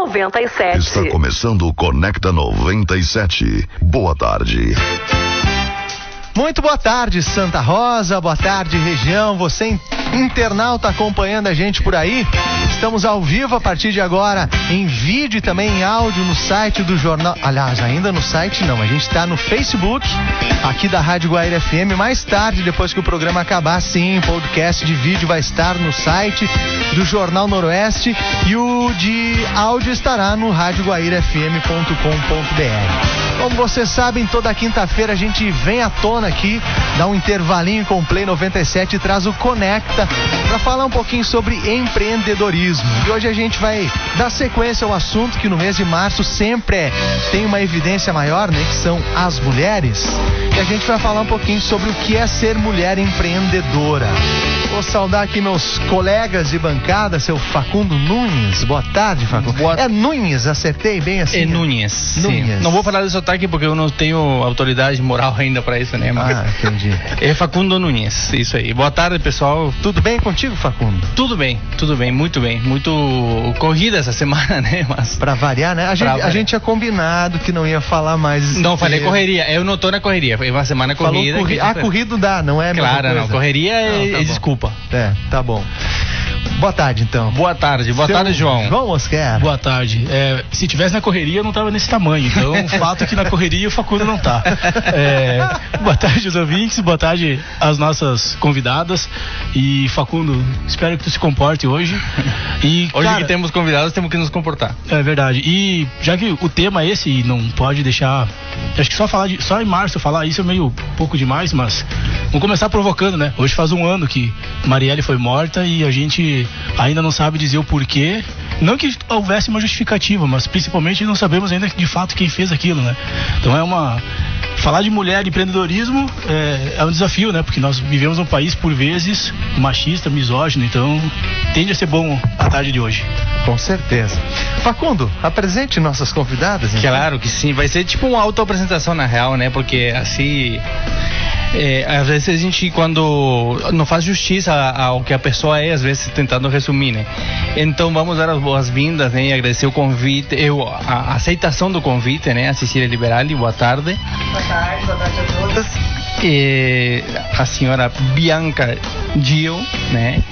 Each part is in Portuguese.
97. Está começando o Conecta 97. Boa tarde. Muito boa tarde, Santa Rosa, boa tarde, região, você internauta acompanhando a gente por aí. Estamos ao vivo a partir de agora, em vídeo e também em áudio no site do jornal. Aliás, ainda no site não, a gente está no Facebook, aqui da Rádio Guaíra FM. Mais tarde, depois que o programa acabar, sim, o podcast de vídeo vai estar no site do Jornal Noroeste e o de áudio estará no radioguairafm.com.br. Como vocês sabem, toda quinta-feira a gente vem à tona aqui, dá um intervalinho com o Play 97 e traz o Conecta para falar um pouquinho sobre empreendedorismo. E hoje a gente vai dar sequência ao assunto que no mês de março sempre tem uma evidência maior, né? Que são as mulheres. E a gente vai falar um pouquinho sobre o que é ser mulher empreendedora. Vou saudar aqui meus colegas de bancada, seu Facundo Nunes. Boa tarde, Facundo. É Nunes, acertei bem assim? É Nunes, sim. Não vou falar de sotaque porque eu não tenho autoridade moral ainda para isso, né? Mas entendi. É Facundo Nunes, isso aí. Boa tarde, pessoal. Tudo bem contigo, Facundo? Tudo bem, muito bem. Muito corrida essa semana, né? Mas pra variar, né? A gente tinha combinado que não ia falar mais. Não, falei correria. Eu não tô na correria. Foi uma semana corrida. Corrido dá, não é? Claro, não. Correria é desculpa. É, tá bom. Boa tarde, então. Boa tarde, João. João Oscar. Boa tarde. Se tivesse na correria, eu não tava nesse tamanho. Então, o fato é que na correria o Facundo não tá. Boa tarde aos ouvintes, boa tarde às nossas convidadas. E, Facundo, espero que tu se comporte hoje. E, hoje, cara, que temos convidados, temos que nos comportar. É verdade. E já que o tema é esse, e não pode deixar. Acho que só em março falar isso é meio pouco demais, mas vamos começar provocando, né? Hoje faz um ano que Marielle foi morta e a gente ainda não sabe dizer o porquê. Não que houvesse uma justificativa, mas principalmente não sabemos ainda de fato quem fez aquilo, né? Então falar de mulher e empreendedorismo é um desafio, né? Porque nós vivemos um país, por vezes, machista, misógino, então tende a ser bom a tarde de hoje. Com certeza. Facundo, apresente nossas convidadas. Então. Claro que sim, vai ser tipo uma autoapresentação na real, né? Porque assim... às vezes a gente, quando não faz justiça ao que a pessoa é, às vezes tentando resumir, né? Então vamos dar as boas-vindas, né? E agradecer o convite, a aceitação do convite, né? A Cecília Liberali, boa tarde. Boa tarde a todos. A senhora Bianca Gio, né?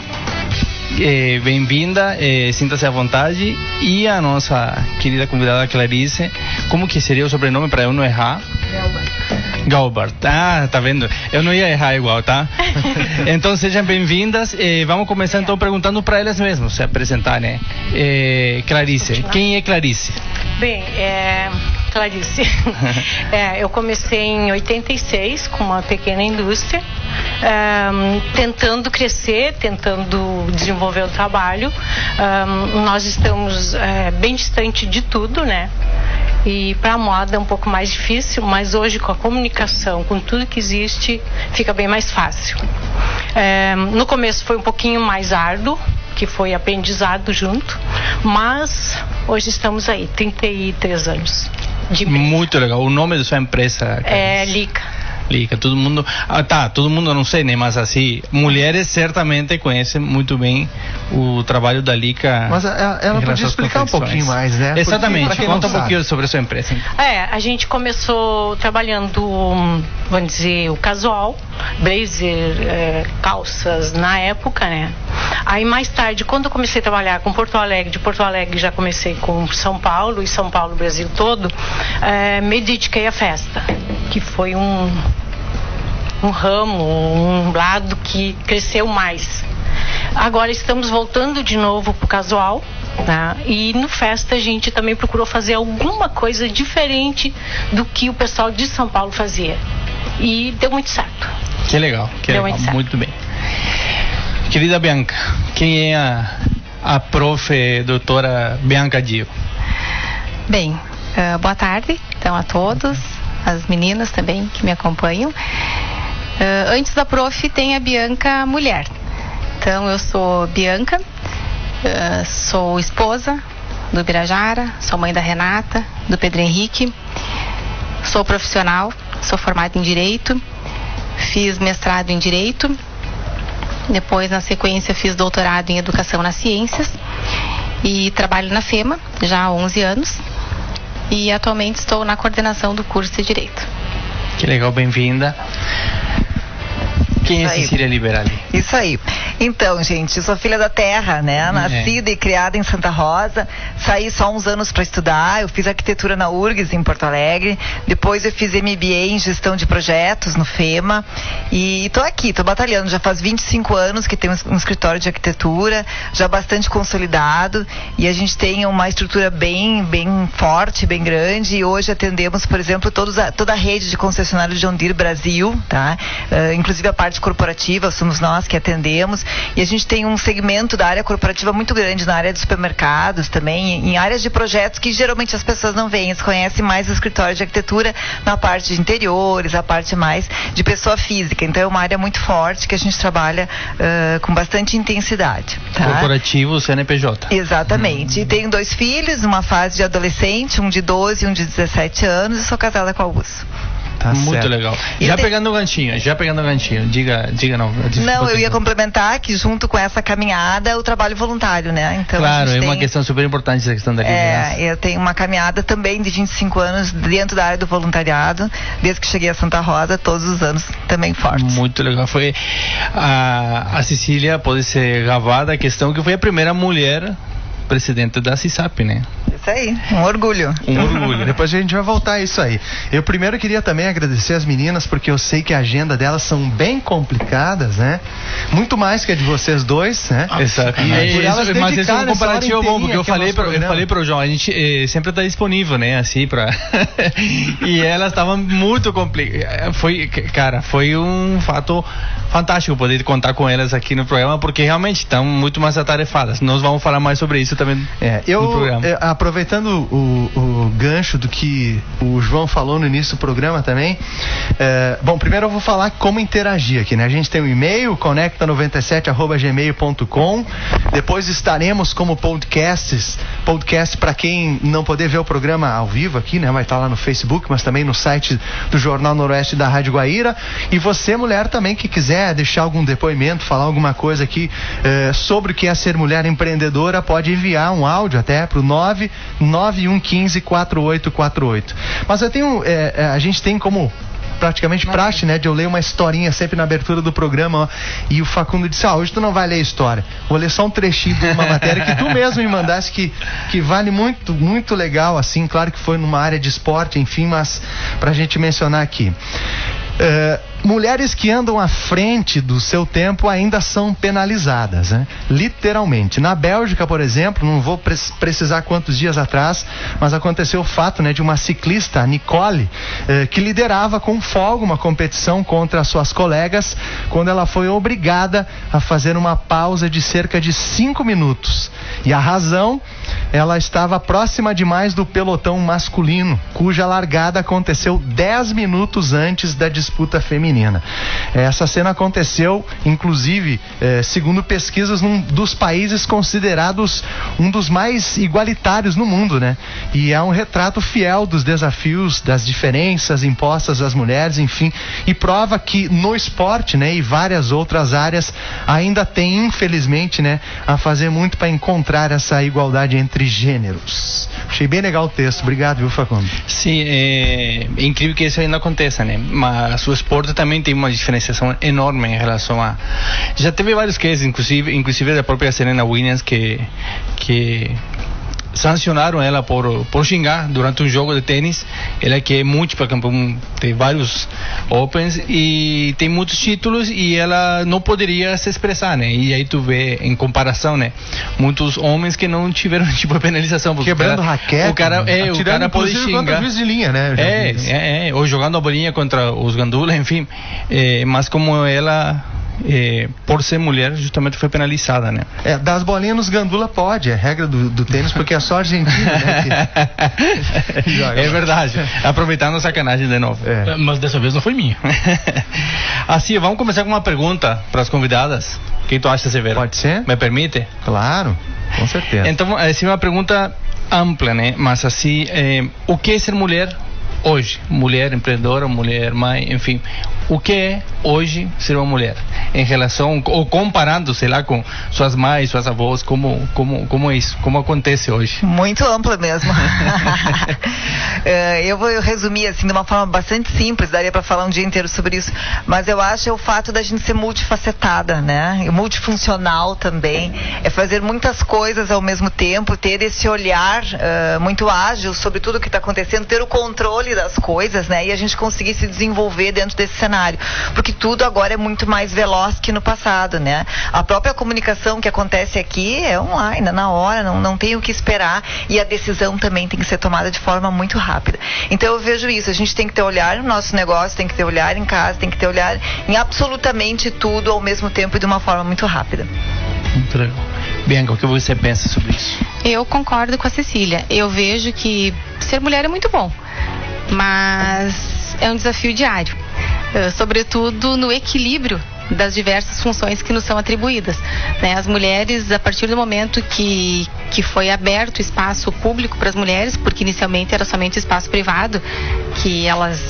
Bem-vinda, sinta-se à vontade. E a nossa querida convidada Clarice, como que seria o sobrenome para eu não errar? Galbart. Tá vendo? Eu não ia errar igual, tá? Então sejam bem-vindas. Vamos começar então perguntando para elas mesmas se apresentar, né? Clarice, quem é Clarice? Bem, Clarice. Eu comecei em 86 com uma pequena indústria, tentando crescer, tentando desenvolver o trabalho. Nós estamos bem distante de tudo, né? E para a moda é um pouco mais difícil, mas hoje com a comunicação, com tudo que existe, fica bem mais fácil. No começo foi um pouquinho mais árduo, que foi aprendizado junto, mas hoje estamos aí, 33 anos de empresa. Muito legal. O nome da sua empresa? É Lica. Todo mundo, todo mundo não sei, né, mas assim, mulheres certamente conhecem muito bem o trabalho da Lica. Mas ela podia explicar um pouquinho mais, né? Exatamente, conta um pouquinho sobre a sua empresa. A gente começou trabalhando, vamos dizer, o casual, blazer, calças na época, né? Aí mais tarde, quando eu comecei a trabalhar com Porto Alegre, de Porto Alegre já comecei com São Paulo, e São Paulo, Brasil todo, me dediquei à festa, que foi um ramo, um lado que cresceu mais. Agora estamos voltando de novo pro casual, né? E no festa a gente também procurou fazer alguma coisa diferente do que o pessoal de São Paulo fazia. E deu muito certo. Que legal, muito bem. Querida Bianca, quem é a prof. doutora Bianca Gio? Bem, boa tarde então a todos, as meninas também que me acompanham. Antes da prof tem a Bianca mulher. Então eu sou Bianca, sou esposa do Birajara, sou mãe da Renata, do Pedro Henrique, sou profissional, sou formada em Direito, fiz mestrado em Direito, depois na sequência fiz doutorado em Educação nas Ciências e trabalho na FEMA já há 11 anos e atualmente estou na coordenação do curso de Direito. Que legal, bem-vinda. Quem é Cecília Liberali? Isso aí. Então, gente, eu sou filha da terra, né? Nascida e criada em Santa Rosa. Saí só uns anos para estudar. Eu fiz arquitetura na URGS, em Porto Alegre. Depois eu fiz MBA em gestão de projetos no FEMA. E tô aqui, tô batalhando. Já faz 25 anos que tem um escritório de arquitetura, já bastante consolidado. E a gente tem uma estrutura bem forte, bem grande. E hoje atendemos, por exemplo, toda a rede de concessionários John Deere Brasil, tá? Inclusive a parte corporativa, somos nós que atendemos, e a gente tem um segmento da área corporativa muito grande na área de supermercados também, em áreas de projetos que geralmente as pessoas não veem, eles conhecem mais o escritório de arquitetura na parte de interiores, a parte mais de pessoa física, então é uma área muito forte que a gente trabalha com bastante intensidade. Tá? Corporativo, CNPJ. Exatamente, e tenho 2 filhos, uma fase de adolescente, um de 12 e um de 17 anos, e sou casada com o Augusto. Tá muito certo. legal. Já pegando o ganchinho, diga não. Não, eu ia complementar que junto com essa caminhada, o trabalho voluntário, né? Então, claro, é uma questão super importante essa questão da liderança. Eu tenho uma caminhada também de 25 anos dentro da área do voluntariado, desde que cheguei a Santa Rosa, todos os anos também fortes. Muito legal. Foi a Cecília, pode ser gravada a questão que foi a primeira mulher presidente da CISAP, né? Isso aí, um orgulho. Depois a gente vai voltar a isso aí. Eu primeiro queria também agradecer as meninas, porque eu sei que a agenda delas são bem complicadas, né? Muito mais que a de vocês dois, né? Exato. Mas esse é um comparativo bom, porque eu falei pro João, a gente sempre está disponível, né? Assim, e elas estavam muito complicadas. Foi um fato fantástico poder contar com elas aqui no programa, porque realmente estão muito mais atarefadas. Nós vamos falar mais sobre isso também no programa. Aproveitando o gancho do que o João falou no início do programa também, bom, primeiro eu vou falar como interagir aqui, né? A gente tem um e-mail, conecta97@gmail.com, depois estaremos como podcast para quem não poder ver o programa ao vivo aqui, né? Vai estar lá no Facebook, mas também no site do Jornal Noroeste da Rádio Guaíra, e você, mulher, também que quiser deixar algum depoimento, falar alguma coisa aqui sobre o que é ser mulher empreendedora, pode enviar um áudio até pro 991154848. Mas eu tenho, a gente tem como praticamente praxe, né, de eu ler uma historinha sempre na abertura do programa, ó, e o Facundo disse, hoje tu não vai ler a história, vou ler só um trechinho de uma matéria que tu mesmo me mandasse, que vale muito, muito legal, assim, claro que foi numa área de esporte, enfim, mas pra gente mencionar aqui. Mulheres que andam à frente do seu tempo ainda são penalizadas, né? Literalmente. Na Bélgica, por exemplo, não vou precisar quantos dias atrás, mas aconteceu o fato, né, de uma ciclista, a Nicole, que liderava com folga uma competição contra as suas colegas, quando ela foi obrigada a fazer uma pausa de cerca de 5 minutos. E a razão, ela estava próxima demais do pelotão masculino, cuja largada aconteceu 10 minutos antes da disputa feminina. Essa cena aconteceu, inclusive, segundo pesquisas, num dos países considerados um dos mais igualitários no mundo, né? E é um retrato fiel dos desafios, das diferenças impostas às mulheres, enfim, e prova que no esporte, né, e várias outras áreas ainda tem, infelizmente, né, a fazer muito para encontrar essa igualdade entre gêneros. Achei bem legal o texto. Obrigado, viu, Facundo? Sim, é incrível que isso ainda aconteça, né? Mas o esporte também tem uma diferenciação enorme em relação a... Já teve vários casos, inclusive da própria Serena Williams, que sancionaram ela por xingar durante um jogo de tênis. Ela que é múltipla campeã, tem vários Opens e tem muitos títulos, e ela não poderia se expressar, né? E aí tu vê, em comparação, né, muitos homens que não tiveram tipo de penalização, quebrando raquete, o cara pode xingar juiz de linha, né? Ou jogando a bolinha contra os gandula, enfim, mas como ela por ser mulher, justamente foi penalizada, né? Das bolinhas nos gandula pode, é regra do tênis, porque é só Argentina, né? É verdade. Aproveitando a sacanagem de novo. Mas dessa vez não foi minha. Assim, vamos começar com uma pergunta para as convidadas. O que tu acha, Severo? Pode ser? Me permite? Claro, com certeza. Então, assim, uma pergunta ampla, né? Mas assim, o que é ser mulher hoje? Mulher empreendedora, mulher mãe, enfim. o que é hoje ser uma mulher em relação, ou comparando, sei lá, com suas mães, suas avós, como é isso, como acontece hoje? Muito ampla mesmo. Eu vou resumir assim de uma forma bastante simples, daria para falar um dia inteiro sobre isso, mas eu acho o fato da gente ser multifacetada, né? E multifuncional também, é fazer muitas coisas ao mesmo tempo, ter esse olhar muito ágil sobre tudo que está acontecendo, ter o controle das coisas, né? E a gente conseguir se desenvolver dentro desse cenário, porque tudo agora é muito mais veloz que no passado, né? A própria comunicação que acontece aqui é online, na hora, não tem o que esperar, e a decisão também tem que ser tomada de forma muito rápida. Então eu vejo isso, a gente tem que ter olhar no nosso negócio, tem que ter olhar em casa, tem que ter olhar em absolutamente tudo ao mesmo tempo e de uma forma muito rápida. Muito legal. Bianca, o que você pensa sobre isso? Eu concordo com a Cecília. Eu vejo que ser mulher é muito bom, mas é um desafio diário, sobretudo no equilíbrio das diversas funções que nos são atribuídas, né? As mulheres, a partir do momento que foi aberto espaço público para as mulheres, porque inicialmente era somente espaço privado que elas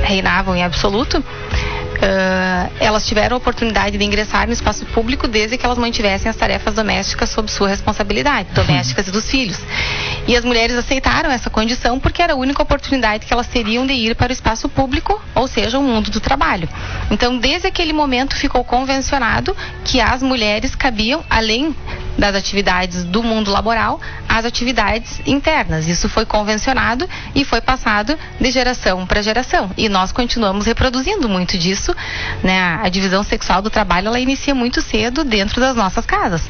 reinavam em absoluto, elas tiveram a oportunidade de ingressar no espaço público desde que elas mantivessem as tarefas domésticas sob sua responsabilidade, domésticas e dos filhos. E as mulheres aceitaram essa condição porque era a única oportunidade que elas teriam de ir para o espaço público, ou seja, o mundo do trabalho. Então, desde aquele momento ficou convencionado que às mulheres cabiam, além das atividades do mundo laboral, as atividades internas. Isso foi convencionado e foi passado de geração para geração. E nós continuamos reproduzindo muito disso, né? A divisão sexual do trabalho, ela inicia muito cedo dentro das nossas casas.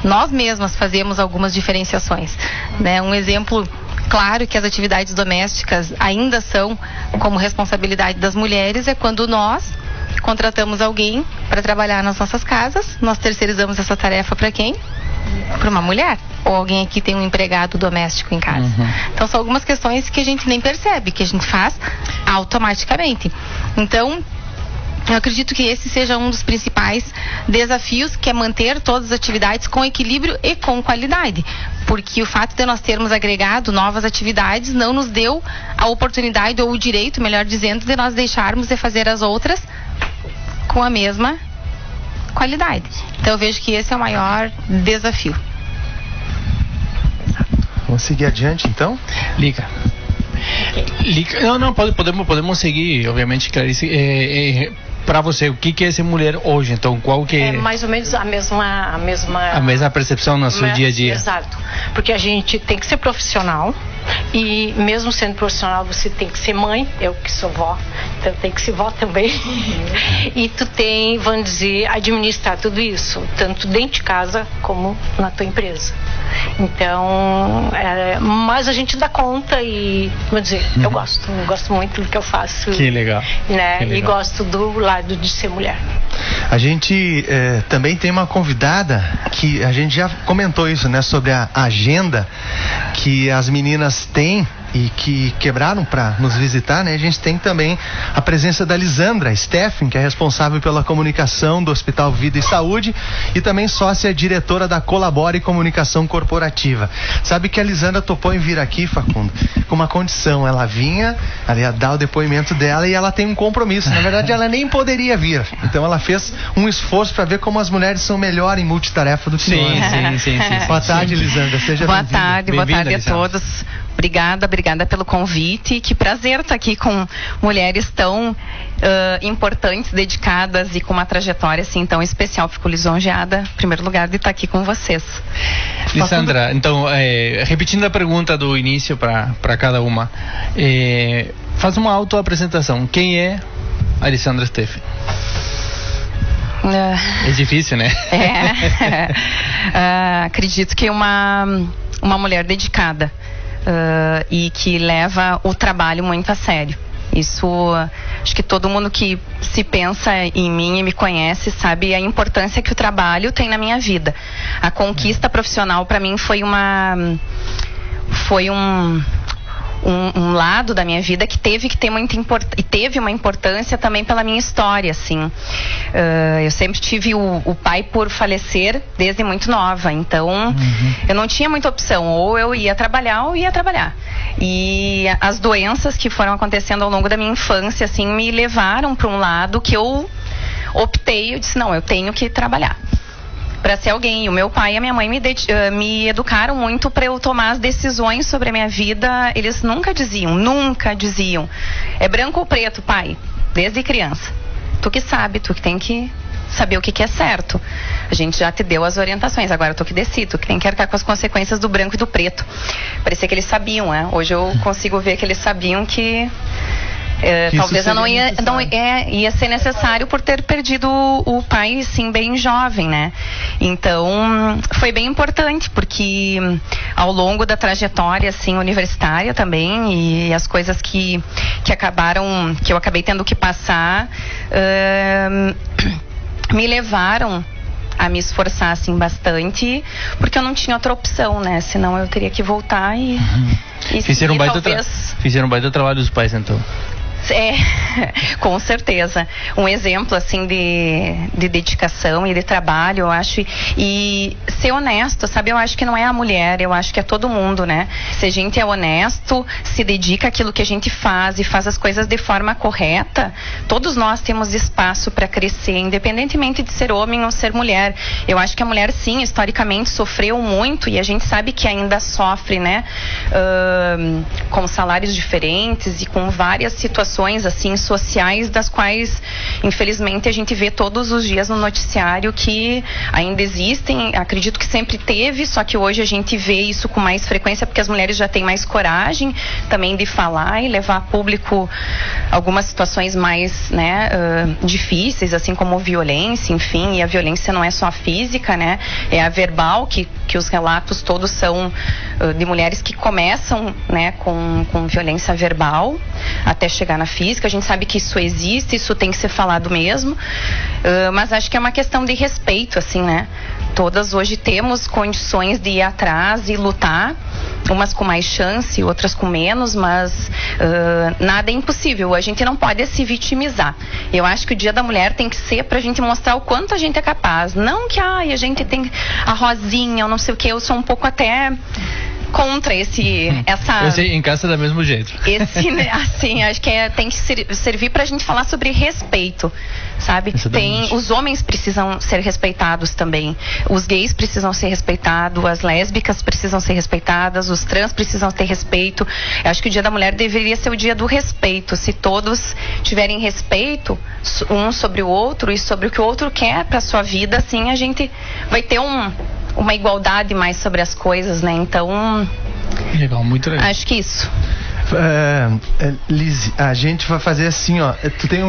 Nós mesmas fazemos algumas diferenciações, né? Um exemplo claro que as atividades domésticas ainda são como responsabilidade das mulheres é quando nós contratamos alguém para trabalhar nas nossas casas, nós terceirizamos essa tarefa para quem? Para uma mulher, ou alguém aqui tem um empregado doméstico em casa. Então são algumas questões que a gente nem percebe, que a gente faz automaticamente. Então eu acredito que esse seja um dos principais desafios, que é manter todas as atividades com equilíbrio e com qualidade, porque o fato de nós termos agregado novas atividades não nos deu a oportunidade ou o direito, melhor dizendo, de nós deixarmos de fazer as outras com a mesma qualidade. Então eu vejo que esse é o maior desafio. Vamos seguir adiante então? Liga. Não, podemos seguir, obviamente, Clarice. Para você, o que é ser mulher hoje? Então, qual que é mais ou menos a mesma percepção no seu dia a dia? Exato, porque a gente tem que ser profissional, e mesmo sendo profissional você tem que ser mãe. Eu que sou vó, então tem que ser vó também. E tu tem, vamos dizer, administrar tudo isso, tanto dentro de casa como na tua empresa. Então, mas a gente dá conta e, vou dizer, eu gosto muito do que eu faço. Que legal. Né? Que legal. E gosto do lado de ser mulher. A gente também tem uma convidada que a gente já comentou isso, né? Sobre a agenda que as meninas têm e que quebraram para nos visitar, né? A gente tem também a presença da Lisandra Steffen, que é responsável pela comunicação do Hospital Vida e Saúde e também sócia diretora da Colabore Comunicação Corporativa. Sabe que a Lisandra topou em vir aqui, Facundo, com uma condição. Ela vinha, ela ia dar o depoimento dela e ela tem um compromisso. Na verdade, ela nem poderia vir. Então ela fez um esforço para ver como as mulheres são melhor em multitarefa do que nós. Sim. Boa tarde, Lisandra. Seja boa bem-vinda. Tarde, boa tarde a todos. Obrigada pelo convite. Que prazer estar aqui com mulheres tão importantes, dedicadas e com uma trajetória assim tão especial. Fico lisonjeada, em primeiro lugar, de estar aqui com vocês. Lisandra, então, repetindo a pergunta do início para cada uma, faz uma autoapresentação. Quem é a Lisandra Steffen? É difícil, né? Acredito que uma mulher dedicada. E que leva o trabalho muito a sério. Isso, acho que todo mundo que se pensa em mim e me conhece sabe a importância que o trabalho tem na minha vida. A conquista profissional para mim foi um lado da minha vida que teve que ter teve uma importância também pela minha história, assim. Eu sempre tive o pai por falecer desde muito nova, então eu não tinha muita opção, ou eu ia trabalhar ou ia trabalhar. E as doenças que foram acontecendo ao longo da minha infância, assim, me levaram para um lado que eu optei, eu disse, não, eu tenho que trabalhar para ser alguém. O meu pai e a minha mãe me educaram muito para eu tomar as decisões sobre a minha vida. Eles nunca diziam, é branco ou preto, pai, desde criança. Tu que sabe, tu que tem que saber o que é certo. A gente já te deu as orientações, agora tu que decide, tu que tem que arcar com as consequências do branco e do preto. Parecia que eles sabiam, né? Hoje eu consigo ver que eles sabiam que talvez eu não ia ser necessário por ter perdido o pai, sim, bem jovem, né? Então, foi bem importante, porque ao longo da trajetória, assim, universitária também, e as coisas que eu acabei tendo que passar, me levaram a me esforçar, assim, bastante, porque eu não tinha outra opção, né? Senão eu teria que voltar e fizeram um baita trabalho os pais, então. Com certeza. Um exemplo, assim, de dedicação e de trabalho, eu acho. E ser honesto, sabe? Eu acho que não é a mulher, eu acho que é todo mundo, né? Se a gente é honesto, se dedica àquilo que a gente faz e faz as coisas de forma correta, todos nós temos espaço para crescer, independentemente de ser homem ou ser mulher. Eu acho que a mulher, sim, historicamente sofreu muito, e a gente sabe que ainda sofre, né? Com salários diferentes e com várias situações, assim, sociais, das quais infelizmente a gente vê todos os dias no noticiário que ainda existem. Acredito que sempre teve, só que hoje a gente vê isso com mais frequência, porque as mulheres já têm mais coragem também de falar e levar a público algumas situações mais, né, difíceis, assim como violência, enfim. E a violência não é só a física, né, é a verbal, que os relatos todos são de mulheres que começam, né, com violência verbal até chegar na física. A gente sabe que isso existe, isso tem que ser falado mesmo, mas acho que é uma questão de respeito, assim, né? Todas hoje temos condições de ir atrás e lutar, umas com mais chance, outras com menos, mas nada é impossível. A gente não pode se vitimizar. Eu acho que o Dia da Mulher tem que ser pra gente mostrar o quanto a gente é capaz, não que a gente tem a rosinha ou não sei o que. Eu sou um pouco até contra essa... Eu sei, em casa é do mesmo jeito. Assim, acho que tem que servir pra gente falar sobre respeito, sabe? Os homens precisam ser respeitados também, os gays precisam ser respeitados, as lésbicas precisam ser respeitadas, os trans precisam ter respeito. Eu acho que o Dia da Mulher deveria ser o dia do respeito. Se todos tiverem respeito um sobre o outro e sobre o que o outro quer pra sua vida, assim a gente vai ter uma igualdade mais sobre as coisas, né? Então, legal, muito legal. Acho que isso. Liz, a gente vai fazer assim, ó.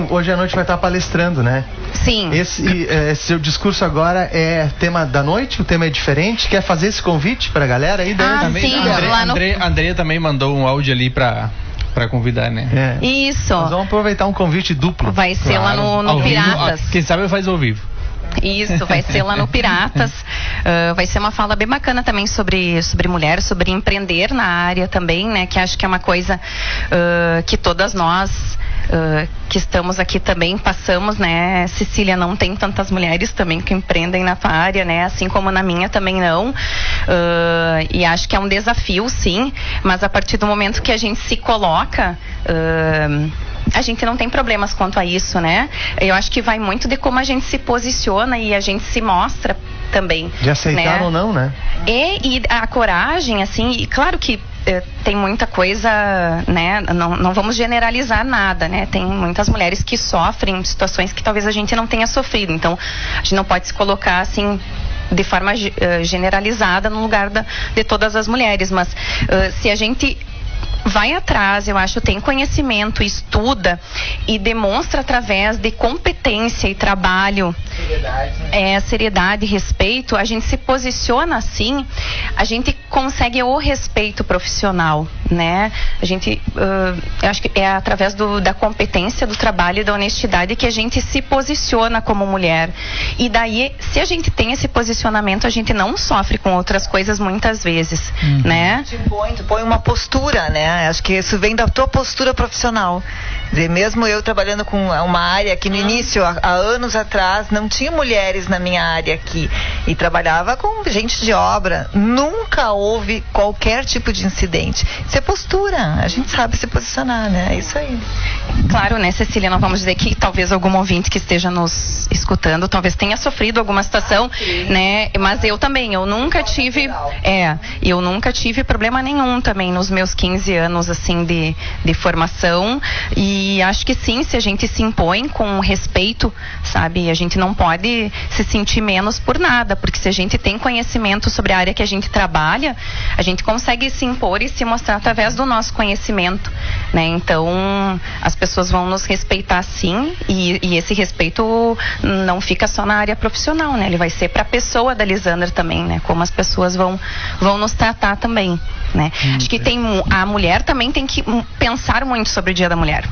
Hoje à noite vai estar palestrando, né? Sim. Esse seu discurso agora é tema da noite? O tema é diferente? Quer fazer esse convite pra galera aí? Sim, a Andrea também mandou um áudio ali pra convidar, né? Isso. Nós vamos aproveitar um convite duplo. Vai ser lá no Piratas. Quem sabe faz ao vivo. Isso, vai ser lá no Piratas. Vai ser uma fala bem bacana também sobre mulher, sobre empreender na área também, né? Que acho que é uma coisa que todas nós que estamos aqui também passamos, né? Cecília, não tem tantas mulheres também que empreendem na tua área, né? Assim como na minha também não. E acho que é um desafio, sim, mas a partir do momento que a gente se coloca, a gente não tem problemas quanto a isso, né? Eu acho que vai muito de como a gente se posiciona e a gente se mostra também. De aceitar, né? Ou não, né? E a coragem, assim, e claro que tem muita coisa, né? Não vamos generalizar nada, né? Tem muitas mulheres que sofrem situações que talvez a gente não tenha sofrido. Então, a gente não pode se colocar assim de forma generalizada no lugar de todas as mulheres. Mas se a gente vai atrás, eu acho, tem conhecimento, estuda e demonstra através de competência e trabalho, seriedade, respeito, a gente se posiciona assim, a gente consegue o respeito profissional, né? A gente, eu acho que é através da competência, do trabalho e da honestidade que a gente se posiciona como mulher. E daí, se a gente tem esse posicionamento, a gente não sofre com outras coisas muitas vezes, né? Tu põe uma postura, né? Acho que isso vem da tua postura profissional. Quer dizer, mesmo eu trabalhando com uma área que no início, há anos atrás, não tinha tinha mulheres na minha área aqui e trabalhava com gente de obra. Nunca houve qualquer tipo de incidente. Isso é postura, a gente sabe se posicionar, né? É isso aí. Claro, né, Cecília, não vamos dizer que talvez algum ouvinte que esteja nos escutando talvez tenha sofrido alguma situação, né? Mas eu também, eu nunca tive problema nenhum também nos meus 15 anos assim de formação, e acho que sim, se a gente se impõe com respeito, sabe, a gente não pode se sentir menos por nada, porque se a gente tem conhecimento sobre a área que a gente trabalha, a gente consegue se impor e se mostrar através do nosso conhecimento, né? Então as pessoas vão nos respeitar sim, e esse respeito não fica só na área profissional, né? Ele vai ser para a pessoa da Lisandra também, né? Como as pessoas vão nos tratar também, né? Acho que a mulher também tem que pensar muito sobre o Dia da Mulher.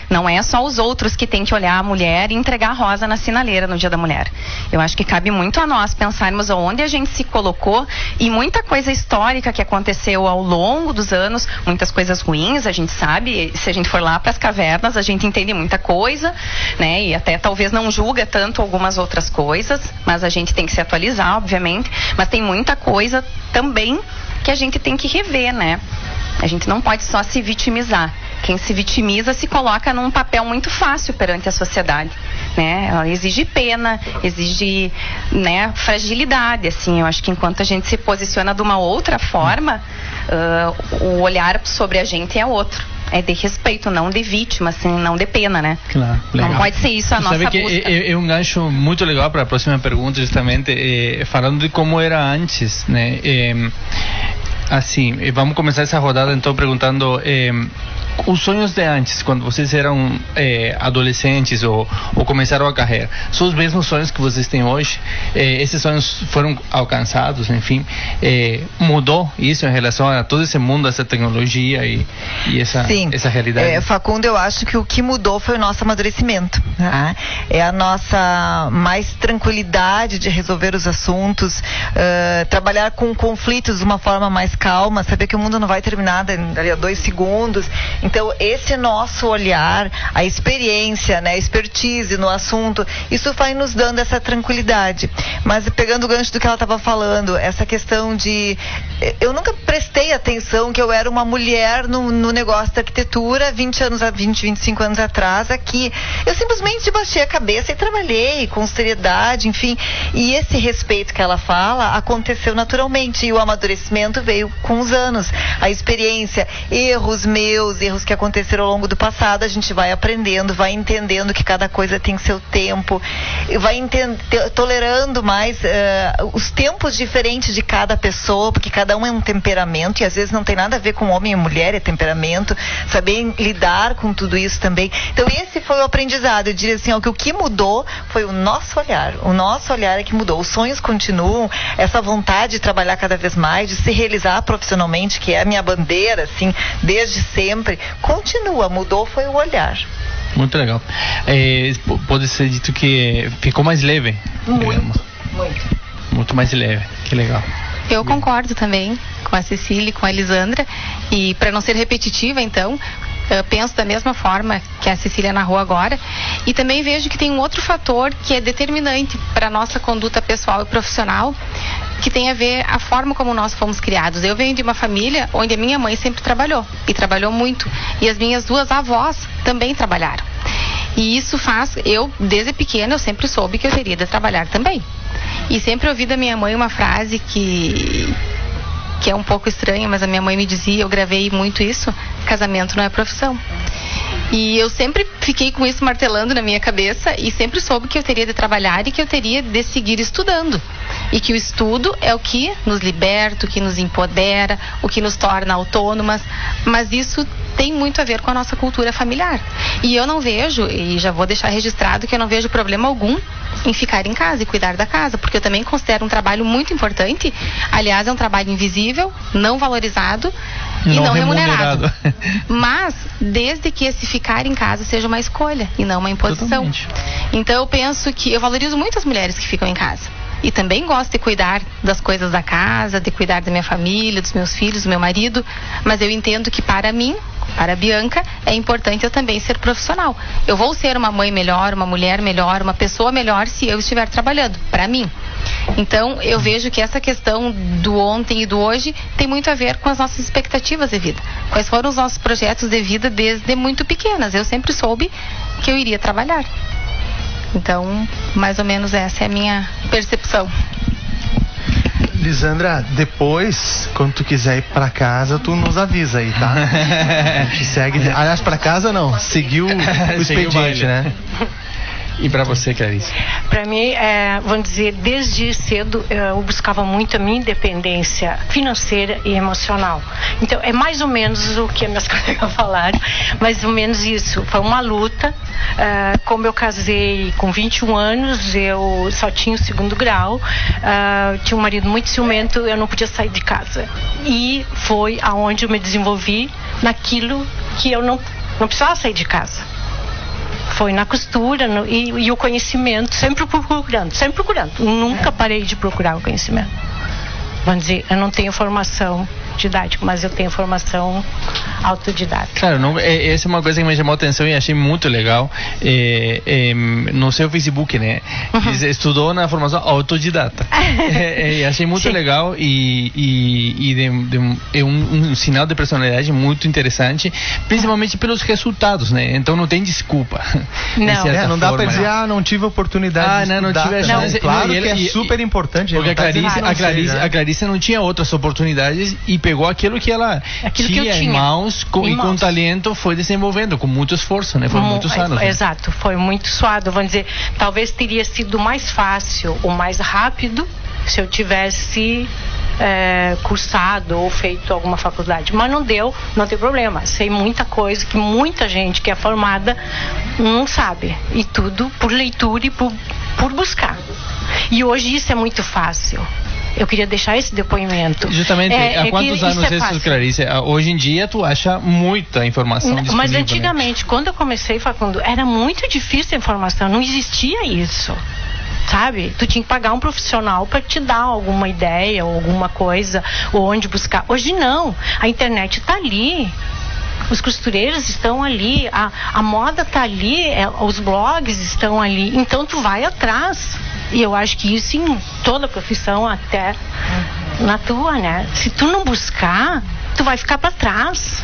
Não é só os outros que tem que olhar a mulher e entregar a rosa na sinaleira no Dia da Mulher. Eu acho que cabe muito a nós pensarmos onde a gente se colocou, e muita coisa histórica que aconteceu ao longo dos anos, muitas coisas ruins, a gente sabe, se a gente for lá para as cavernas, a gente entende muita coisa, né? E até talvez não julga tanto algumas outras coisas, mas a gente tem que se atualizar, obviamente, mas tem muita coisa também que a gente tem que rever, né? A gente não pode só se vitimizar. Quem se vitimiza se coloca num papel muito fácil perante a sociedade, né? Ela exige pena, exige, né, fragilidade, assim. Eu acho que enquanto a gente se posiciona de uma outra forma, o olhar sobre a gente é outro. É de respeito, não de vítima, assim, não de pena, né? Claro, legal. Não pode ser isso a nossa busca. Sabe que é um gancho muito legal para a próxima pergunta, justamente, falando de como era antes, né? Assim, vamos começar essa rodada então perguntando os sonhos de antes, quando vocês eram adolescentes ou começaram a carreira, são os mesmos sonhos que vocês têm hoje? Esses sonhos foram alcançados, enfim, mudou isso em relação a todo esse mundo, essa tecnologia e essa realidade? Facundo, eu acho que o que mudou foi o nosso amadurecimento, né? É a nossa mais tranquilidade de resolver os assuntos, trabalhar com conflitos de uma forma mais calma, saber que o mundo não vai terminar dali a 2 segundos. Então, esse nosso olhar, a experiência, né, a expertise no assunto, isso vai nos dando essa tranquilidade. Mas pegando o gancho do que ela estava falando, essa questão de... Eu nunca prestei atenção que eu era uma mulher no negócio da arquitetura 25 anos atrás aqui. Eu simplesmente baixei a cabeça e trabalhei com seriedade, enfim. E esse respeito que ela fala aconteceu naturalmente, e o amadurecimento veio com os anos. A experiência, erros meus, erros que aconteceram ao longo do passado, a gente vai aprendendo, vai entendendo que cada coisa tem seu tempo, vai tolerando mais os tempos diferentes de cada pessoa, porque cada um é um temperamento, e às vezes não tem nada a ver com homem e mulher, é temperamento, saber lidar com tudo isso também. Então esse foi o aprendizado. Eu diria assim, que o que mudou foi o nosso olhar é que mudou. Os sonhos continuam, essa vontade de trabalhar cada vez mais, de se realizar profissionalmente, que é a minha bandeira, assim, desde sempre, continua, mudou foi o olhar. Muito legal. Pode ser dito que ficou mais leve. Muito mais leve, que legal. Eu concordo também com a Cecília e com a Elisandra, e para não ser repetitiva, então, eu penso da mesma forma que a Cecília narrou agora, e também vejo que tem um outro fator que é determinante para a nossa conduta pessoal e profissional, que tem a ver a forma como nós fomos criados. Eu venho de uma família onde a minha mãe sempre trabalhou, e trabalhou muito, e as minhas 2 avós também trabalharam. E isso faz, desde pequena, eu sempre soube que eu teria de trabalhar também. E sempre ouvi da minha mãe uma frase que é um pouco estranha, mas a minha mãe me dizia, eu gravei muito isso: casamento não é profissão. E eu sempre fiquei com isso martelando na minha cabeça, e sempre soube que eu teria de trabalhar e que eu teria de seguir estudando. E que o estudo é o que nos liberta, o que nos empodera, o que nos torna autônomas. Mas isso tem muito a ver com a nossa cultura familiar. E eu não vejo, e já vou deixar registrado, que eu não vejo problema algum em ficar em casa e cuidar da casa, porque eu também considero um trabalho muito importante. Aliás, é um trabalho invisível, não valorizado e não remunerado. Mas desde que esse ficar em casa seja uma escolha e não uma imposição. Totalmente. Então eu penso que eu valorizo muito as mulheres que ficam em casa. e também gosto de cuidar das coisas da casa, de cuidar da minha família, dos meus filhos, do meu marido, mas eu entendo que para mim, para a Bianca, é importante eu também ser profissional. Eu vou ser uma mãe melhor, uma mulher melhor, uma pessoa melhor se eu estiver trabalhando, para mim. Então, eu vejo que essa questão do ontem e do hoje tem muito a ver com as nossas expectativas de vida. Quais foram os nossos projetos de vida desde muito pequenas? Eu sempre soube que eu iria trabalhar. Então, mais ou menos essa é a minha percepção. Lisandra, depois, quando tu quiser ir pra casa, tu nos avisa aí, tá? A gente segue. Aliás, pra casa não, seguiu o expediente, né? E para você, Clarice? Para mim, vamos dizer, desde cedo eu buscava muito a minha independência financeira e emocional. Então, é mais ou menos o que minhas colegas falaram, mais ou menos isso. Foi uma luta. Como eu casei com 21 anos, eu só tinha o 2º grau, tinha um marido muito ciumento, eu não podia sair de casa. E foi aonde eu me desenvolvi naquilo que eu não precisava sair de casa. Foi na costura e o conhecimento, sempre procurando. Nunca parei de procurar o conhecimento. Vamos dizer, eu não tenho formação didática, mas eu tenho formação autodidata. Claro, não, essa é uma coisa que me chamou a atenção e achei muito legal. No seu Facebook, né? Estudou na formação autodidata. Achei muito legal e é um sinal de personalidade muito interessante, principalmente pelos resultados, né? Então não tem desculpa. Não dá pra dizer, não tive oportunidade de estudar. Não tive a chance. Claro que é super importante. Porque a Clarice não tinha outras oportunidades e pegou aquilo que ela tinha em mãos e com talento foi desenvolvendo, com muito esforço, né? Foram muitos anos. Exato, foi muito suado, vamos dizer, talvez teria sido mais fácil ou mais rápido se eu tivesse cursado ou feito alguma faculdade, mas não deu, não tem problema, sei muita coisa que muita gente que é formada não sabe, e tudo por leitura e por buscar, e hoje isso é muito fácil. Eu queria deixar esse depoimento. Justamente, há quantos anos isso, Clarice? Hoje em dia tu acha muita informação disponível. Mas antigamente, né? Quando eu comecei, Facundo, era muito difícil a informação, não existia isso. Sabe? Tu tinha que pagar um profissional para te dar alguma ideia ou alguma coisa, ou onde buscar. Hoje não, a internet está ali. Os costureiros estão ali, a moda está ali, os blogs estão ali, então tu vai atrás. E eu acho que isso em toda profissão, até na tua, né? Se tu não buscar, tu vai ficar para trás.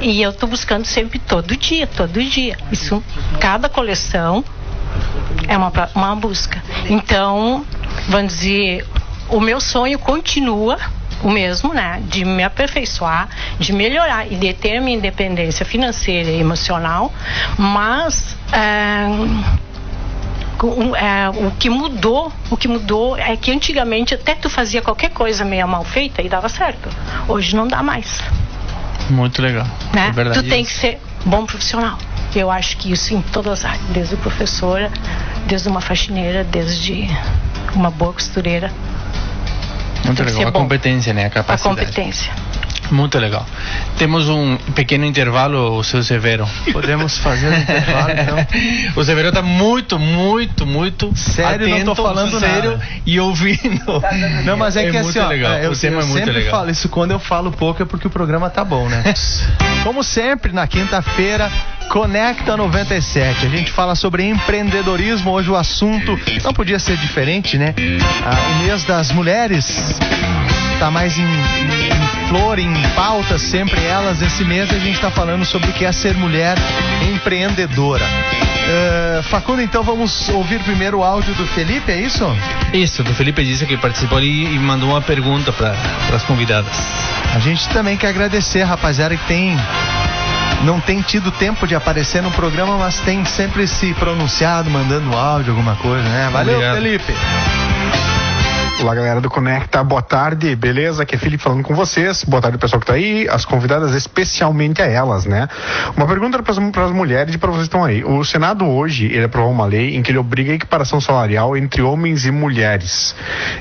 E eu tô buscando sempre, todo dia. Isso, cada coleção é uma busca. Então, vamos dizer, o meu sonho continua o mesmo, né? De me aperfeiçoar, de melhorar e de ter minha independência financeira e emocional, mas o que mudou é que antigamente até tu fazia qualquer coisa meio mal feita e dava certo. Hoje não dá mais. Muito legal. Né? É verdade. Tu tem que ser bom profissional. Eu acho que isso em todas as áreas, desde professora, desde uma faxineira, desde uma boa costureira. Muito legal. A competência, né? A capacidade. A competência. Muito legal. Temos um pequeno intervalo, o seu Severo. Podemos fazer um intervalo, então. O Severo está muito sério, atento, não tô falando sério nada. E ouvindo. Não, mas é que assim, ó, o tema é muito sempre legal. Falo isso, quando eu falo pouco é porque o programa tá bom, né? Como sempre, na quinta-feira, Conecta 97. A gente fala sobre empreendedorismo. Hoje o assunto não podia ser diferente, né? O mês das mulheres tá mais em flor, em pauta, sempre elas. Esse mês a gente tá falando sobre o que é ser mulher empreendedora. Facundo, então vamos ouvir primeiro o áudio do Felipe, é isso? Isso, do Felipe disse que participou ali e mandou uma pergunta para as convidadas. A gente também quer agradecer, rapaziada, que não tem tido tempo de aparecer no programa, mas tem sempre se pronunciado, mandando áudio, alguma coisa, né? Valeu, obrigado. Felipe. Olá, galera do Conecta, boa tarde, beleza? Aqui é Felipe falando com vocês. Boa tarde, pessoal que tá aí, as convidadas, especialmente a elas, né? Uma pergunta para as mulheres e para vocês que estão aí. O Senado hoje, ele aprovou uma lei em que ele obriga a equiparação salarial entre homens e mulheres.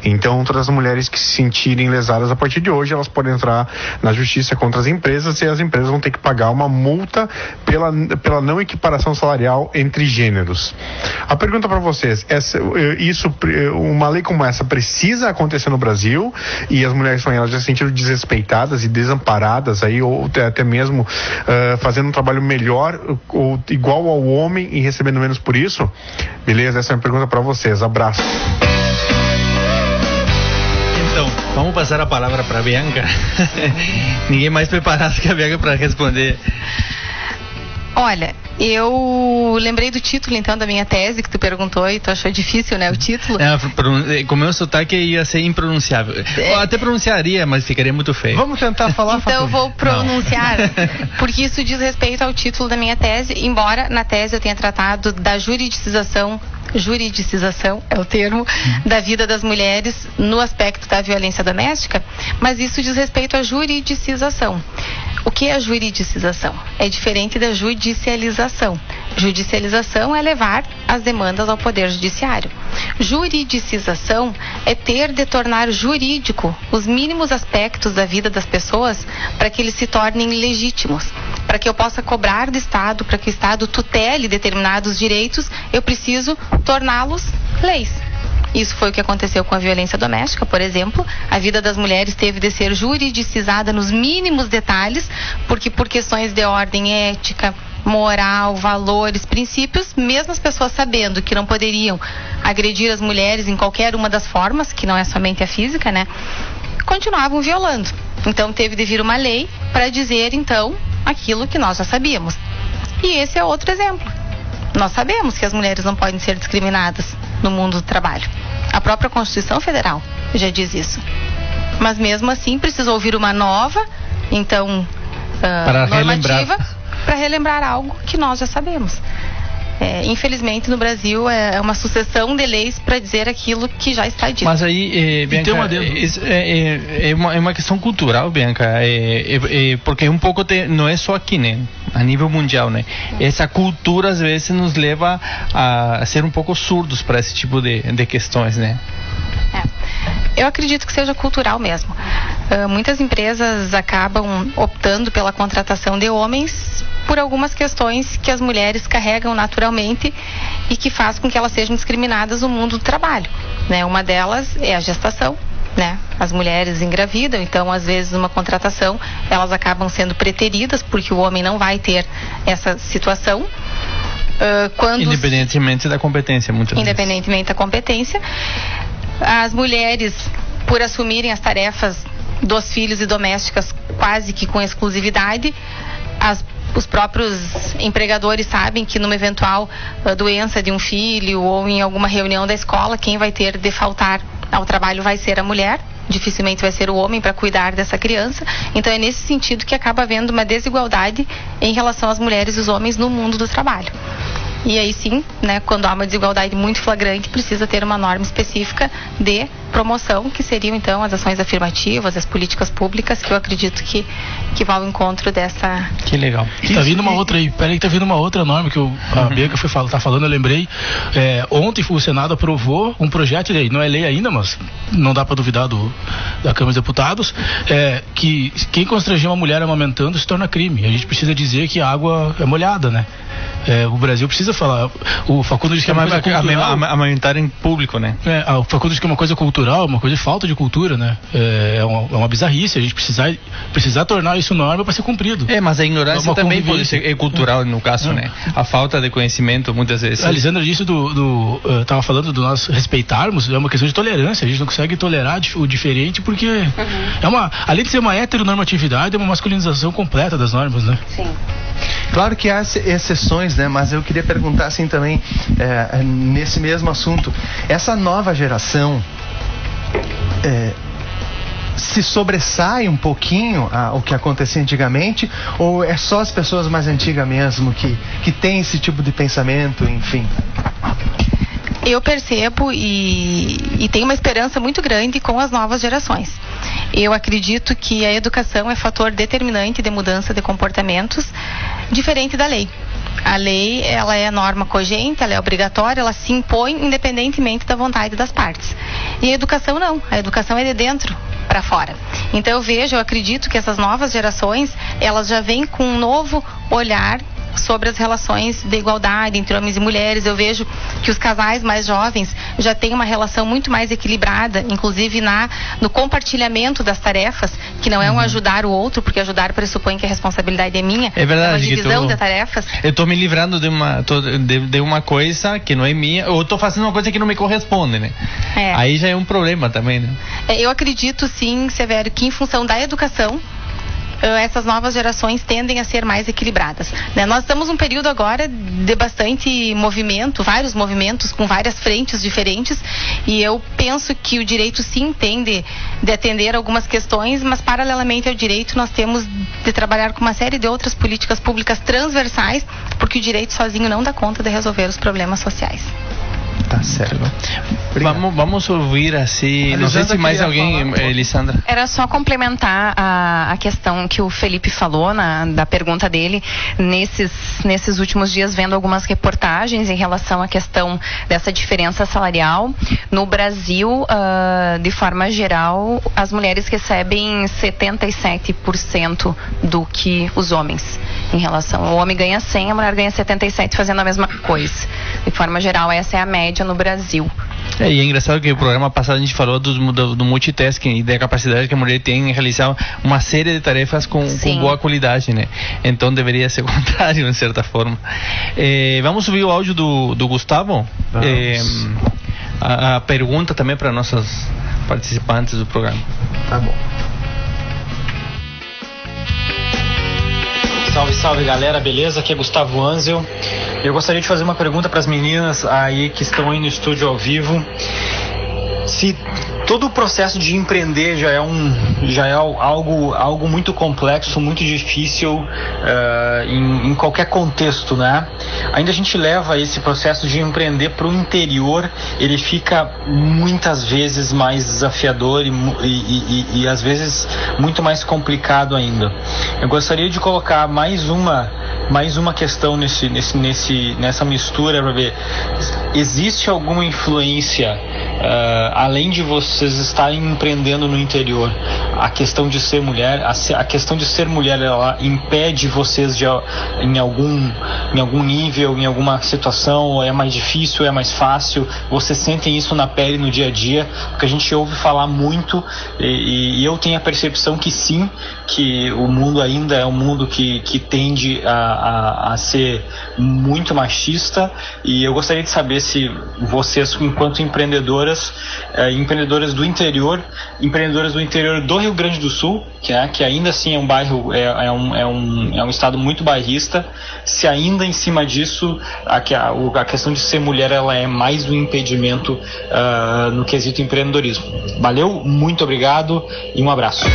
Então, todas as mulheres que se sentirem lesadas a partir de hoje, elas podem entrar na justiça contra as empresas e as empresas vão ter que pagar uma multa pela não equiparação salarial entre gêneros. A pergunta para vocês, uma lei como essa precisa acontecer no Brasil e as mulheres elas já se sentiram desrespeitadas e desamparadas aí, ou até mesmo fazendo um trabalho melhor ou igual ao homem e recebendo menos por isso? Beleza? Essa é a minha pergunta para vocês. Abraço. Então, vamos passar a palavra para a Bianca. Ninguém mais preparado que a Bianca para responder. Olha, eu lembrei do título então da minha tese que tu perguntou e tu achou difícil, né, o título? Com o meu sotaque ia ser impronunciável. Eu até pronunciaria, mas ficaria muito feio. Vamos tentar falar. Então eu vou pronunciar, porque isso diz respeito ao título da minha tese, embora na tese eu tenha tratado da juridicização é o termo, da vida das mulheres no aspecto da violência doméstica, mas isso diz respeito à juridicização. O que é a juridicização? É diferente da judicialização. Judicialização é levar as demandas ao Poder Judiciário. Juridicização é ter de tornar jurídico os mínimos aspectos da vida das pessoas para que eles se tornem legítimos. Para que eu possa cobrar do Estado, para que o Estado tutele determinados direitos, eu preciso torná-los leis. Isso foi o que aconteceu com a violência doméstica, por exemplo. A vida das mulheres teve de ser juridicizada nos mínimos detalhes, porque por questões de ordem ética, moral, valores, princípios, mesmo as pessoas sabendo que não poderiam agredir as mulheres em qualquer uma das formas, que não é somente a física, né, continuavam violando. Então teve de vir uma lei para dizer, então, aquilo que nós já sabíamos. E esse é outro exemplo. Nós sabemos que as mulheres não podem ser discriminadas no mundo do trabalho. A própria Constituição Federal já diz isso. Mas mesmo assim precisou vir uma nova, então, normativa para relembrar algo que nós já sabemos. Infelizmente no Brasil é uma sucessão de leis para dizer aquilo que já está dito. Mas aí, Bianca, é uma questão cultural, Bianca, porque um pouco não é só aqui, né? A nível mundial, né? Essa cultura às vezes nos leva a ser um pouco surdos para esse tipo de questões, né? Eu acredito que seja cultural mesmo. Muitas empresas acabam optando pela contratação de homens por algumas questões que as mulheres carregam naturalmente e que faz com que elas sejam discriminadas no mundo do trabalho, né? Uma delas é a gestação, né? As mulheres engravidam, então às vezes numa contratação elas acabam sendo preteridas porque o homem não vai ter essa situação. Independentemente da competência, muitas vezes. Independentemente da competência. As mulheres, por assumirem as tarefas dos filhos e domésticas quase que com exclusividade, os próprios empregadores sabem que numa eventual doença de um filho ou em alguma reunião da escola, quem vai ter de faltar ao trabalho vai ser a mulher, dificilmente vai ser o homem para cuidar dessa criança. Então é nesse sentido que acaba havendo uma desigualdade em relação às mulheres e os homens no mundo do trabalho. E aí sim, né, quando há uma desigualdade muito flagrante, precisa ter uma norma específica de promoção, que seriam então as ações afirmativas, as políticas públicas, que eu acredito que vão ao encontro dessa... Que legal. E tá vindo uma outra aí, peraí que tá vindo uma outra norma que a Bianca tá falando, eu lembrei. Ontem o Senado aprovou um projeto de lei, não é lei ainda, mas não dá para duvidar da Câmara dos Deputados, que quem constranger uma mulher amamentando se torna crime. A gente precisa dizer que a água é molhada, né? O Brasil precisa falar. O Facundo diz que é uma coisa cultural. Amamentar em público, né? O Facundo diz que é uma coisa cultural, uma coisa de falta de cultura, né? É uma bizarrice a gente precisar tornar isso norma para ser cumprido. Mas a ignorância também pode ser cultural no caso, né? A falta de conhecimento muitas vezes. A Lisandra disse tava falando do nós respeitarmos, é uma questão de tolerância. A gente não consegue tolerar o diferente porque além de ser uma heteronormatividade, é uma masculinização completa das normas, né? Sim. Claro que há exceções, né? Mas eu queria perguntar assim também, nesse mesmo assunto, essa nova geração se sobressai um pouquinho ao que acontecia antigamente, ou é só as pessoas mais antigas mesmo que têm esse tipo de pensamento, enfim? Eu percebo e tenho uma esperança muito grande com as novas gerações. Eu acredito que a educação é fator determinante de mudança de comportamentos, diferente da lei. A lei, ela é norma cogente, ela é obrigatória, ela se impõe independentemente da vontade das partes. E a educação não, a educação é de dentro para fora. Então eu acredito que essas novas gerações, elas já vêm com um novo olhar sobre as relações de igualdade entre homens e mulheres. Eu vejo que os casais mais jovens já têm uma relação muito mais equilibrada, inclusive no compartilhamento das tarefas, que não é um ajudar o outro, porque ajudar pressupõe que a responsabilidade é minha. É verdade. É uma divisão de tarefas. Eu tô me livrando de uma coisa que não é minha, ou tô fazendo uma coisa que não me corresponde, né? Aí já é um problema também, né? Eu acredito sim, Severo, que em função da educação, essas novas gerações tendem a ser mais equilibradas, né? Nós estamos num período agora de bastante movimento, vários movimentos com várias frentes diferentes, e eu penso que o direito sim tem de atender algumas questões, mas paralelamente ao direito nós temos de trabalhar com uma série de outras políticas públicas transversais, porque o direito sozinho não dá conta de resolver os problemas sociais. Tá certo. Vamos ouvir assim, não sei se mais alguém, Elisandra. Era só complementar a questão que o Felipe falou da pergunta dele. Nesses últimos dias, vendo algumas reportagens em relação à questão dessa diferença salarial. No Brasil, de forma geral, as mulheres recebem 77% do que os homens. Em relação, o homem ganha 100, a mulher ganha 77 fazendo a mesma coisa. De forma geral, essa é a média no Brasil. E é engraçado que o programa passado a gente falou do multitasking e da capacidade que a mulher tem em realizar uma série de tarefas com boa qualidade, né? Então deveria ser o contrário, de certa forma. Vamos ouvir o áudio do Gustavo? A pergunta também para nossas participantes do programa. Tá bom. Salve, salve galera, beleza? Aqui é Gustavo Anzel. Eu gostaria de fazer uma pergunta para as meninas aí que estão aí no estúdio ao vivo. Se todo o processo de empreender já é algo muito complexo, muito difícil em qualquer contexto, né? Ainda a gente leva esse processo de empreender para o interior, ele fica muitas vezes mais desafiador e às vezes muito mais complicado ainda. Eu gostaria de colocar mais uma questão nessa mistura para ver, existe alguma influência além de vocês estarem empreendendo no interior, a questão de ser mulher, a questão de ser mulher, ela impede vocês em algum nível, em alguma situação, é mais difícil, é mais fácil, vocês sentem isso na pele no dia a dia? Porque a gente ouve falar muito e eu tenho a percepção que sim, que o mundo ainda é um mundo que tende a ser muito machista, e eu gostaria de saber se vocês, enquanto empreendedoras do interior do Rio Grande do Sul, que ainda assim é um bairro, é um estado muito bairrista, se ainda em cima disso a questão de ser mulher ela é mais um impedimento no quesito empreendedorismo. Valeu, muito obrigado e um abraço.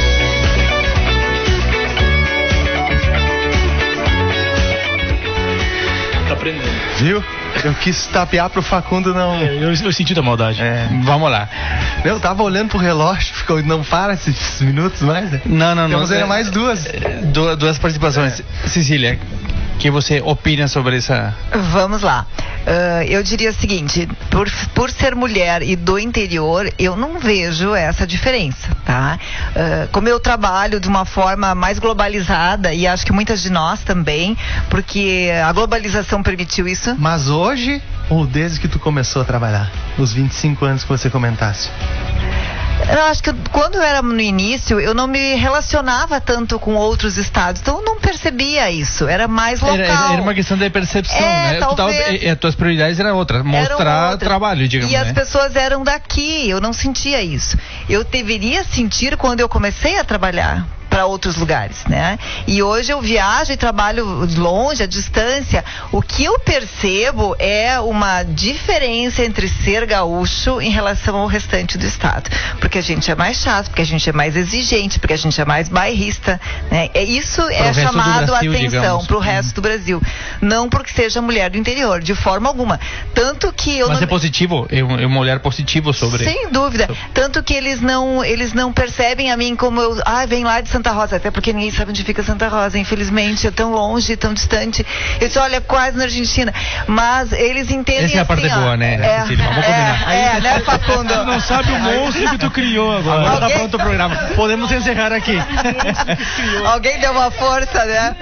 Tá aprendendo. Viu? Eu quis tapear pro Facundo não... Eu senti da maldade. Vamos lá. Eu tava olhando pro relógio, ficou, não para esses minutos mais? Não. Temos ainda mais duas participações. Cecília, o que você opina sobre essa... Vamos lá. Eu diria o seguinte, por ser mulher e do interior, eu não vejo essa diferença, tá? Como eu trabalho de uma forma mais globalizada, e acho que muitas de nós também, porque a globalização permitiu isso. Mas hoje, ou desde que tu começou a trabalhar? Os 25 anos que você comentasse? Eu acho que quando eu era no início, eu não me relacionava tanto com outros estados, então eu não percebia isso, era mais local. Era uma questão de percepção, né? As tuas prioridades eram outras, mostrar trabalho, digamos. E as pessoas eram daqui, eu não sentia isso. Eu deveria sentir quando eu comecei a trabalhar, para outros lugares, né? E hoje eu viajo e trabalho longe, à distância. O que eu percebo é uma diferença entre ser gaúcho em relação ao restante do estado, porque a gente é mais chato, porque a gente é mais exigente, porque a gente é mais bairrista, né? Isso é chamado a atenção para o resto do Brasil, não porque seja mulher do interior, de forma alguma. Tanto que eu Mas é positivo, é um olhar positivo sobre. Sem dúvida. Tanto que eles não percebem a mim como eu, vem lá de Santa Rosa, até porque ninguém sabe onde fica Santa Rosa, infelizmente, é tão longe, tão distante. Eu disse, olha, quase na Argentina. Mas eles entendem. Essa é a parte boa, né? Vamos combinar. Né, Facundo? Tu não sabe o monstro que tu criou agora. Agora tá pronto o programa. Podemos encerrar aqui. Alguém deu uma força, né?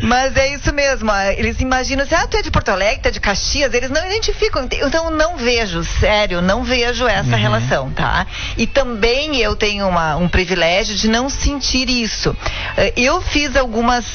Mas é isso mesmo. Eles imaginam assim, tu é de Porto Alegre, tu é de Caxias, eles não identificam. Então não vejo, sério, não vejo essa relação, tá? E também eu tenho um privilégio de não sentir isso. Eu fiz algumas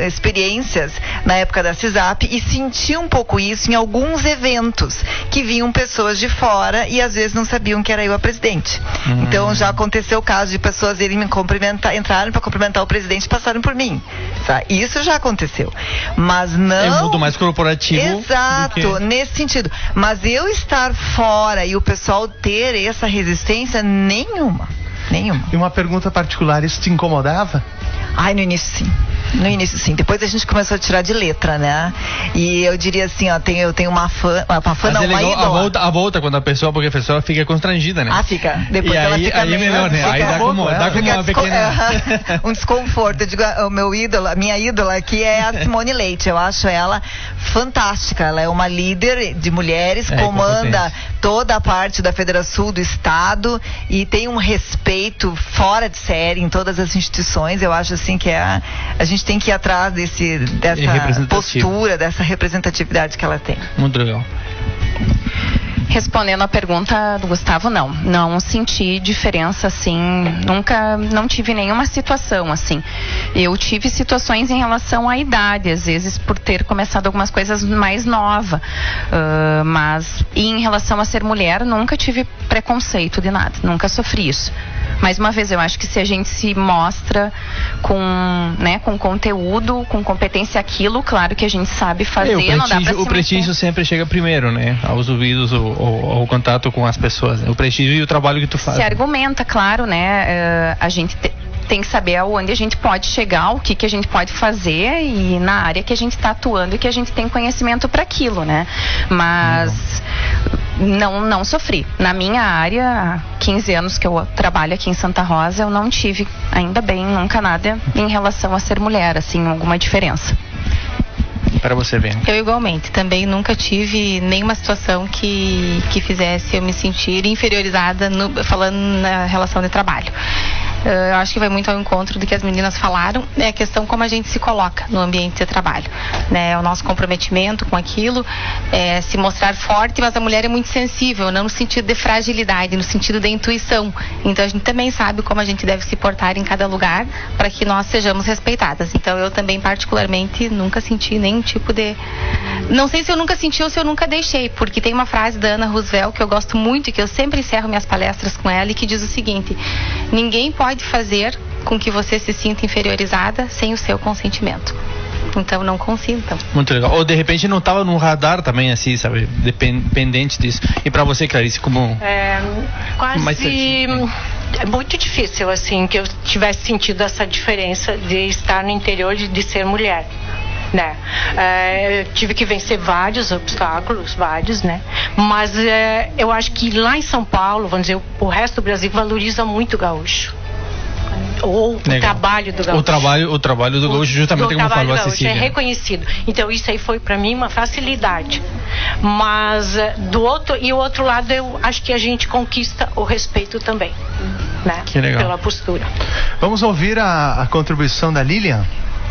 experiências na época da CISAP e senti um pouco isso em alguns eventos que vinham pessoas de fora e às vezes não sabiam que era eu a presidente. Então já aconteceu o caso de pessoas irem me cumprimentar, entraram para cumprimentar o presidente e passaram por mim. Tá? Isso já aconteceu. Mas não. É um mundo mais corporativo. Exato, nesse sentido. Mas eu estar fora e o pessoal ter essa resistência, nenhuma. E uma pergunta particular, isso te incomodava? No início sim. No início sim, depois a gente começou a tirar de letra, né? E eu diria assim, eu tenho uma fã não, uma ídola. A volta quando a professora fica constrangida, né? Fica. Depois ela fica aí é melhor, né? Aí dá como uma pequena... um desconforto. Eu digo, a minha ídola aqui é a Simone Leite. Eu acho ela fantástica. Ela é uma líder de mulheres, comanda toda a parte da Federação do Estado e tem um respeito fora de série em todas as instituições. Eu acho assim que a gente tem que ir atrás dessa postura, dessa representatividade que ela tem. Muito legal. Respondendo a pergunta do Gustavo, não senti diferença assim, não tive nenhuma situação assim. Eu tive situações em relação à idade, às vezes por ter começado algumas coisas mais nova, mas em relação a ser mulher, nunca tive preconceito de nada, nunca sofri isso. Mais uma vez, eu acho que se a gente se mostra com conteúdo, com competência aquilo, claro que a gente sabe fazer, o prestígio sempre chega primeiro, né? Aos ouvidos, ao contato com as pessoas. O prestígio e o trabalho que tu faz. Se argumenta, claro, né? A gente tem que saber aonde a gente pode chegar, o que a gente pode fazer e na área que a gente está atuando e que a gente tem conhecimento para aquilo, né? Mas não sofri. Na minha área, há 15 anos que eu trabalho aqui em Santa Rosa, eu não tive, ainda bem, nunca nada em relação a ser mulher, assim, alguma diferença. Para você ver. Eu igualmente, também nunca tive nenhuma situação que fizesse eu me sentir inferiorizada falando na relação de trabalho. Eu acho que vai muito ao encontro do que as meninas falaram, é a questão como a gente se coloca no ambiente de trabalho, né? O nosso comprometimento com aquilo, se mostrar forte, mas a mulher é muito sensível, não no sentido de fragilidade, no sentido de intuição. Então a gente também sabe como a gente deve se portar em cada lugar para que nós sejamos respeitadas. Então eu também particularmente nunca senti nenhum tipo de... Não sei se eu nunca senti ou se eu nunca deixei, porque tem uma frase da Ana Roosevelt que eu gosto muito e que eu sempre encerro minhas palestras com ela e que diz o seguinte: ninguém pode fazer com que você se sinta inferiorizada sem o seu consentimento. Então não consintam. Muito legal. Ou de repente não estava no radar também, assim, sabe? Dependente disso. E para você, Clarice, como... É muito difícil, assim, que eu tivesse sentido essa diferença de estar no interior de ser mulher. Né? Eu tive que vencer vários obstáculos, né? Mas eu acho que lá em São Paulo, vamos dizer, o resto do Brasil valoriza muito o gaúcho. Ou o trabalho do gaúcho. O trabalho do gaúcho, justamente como falou a Cecília. É reconhecido. Então isso aí foi para mim uma facilidade. Mas o outro lado, eu acho que a gente conquista o respeito também, né? Que legal. Pela postura. Vamos ouvir a contribuição da Lilian?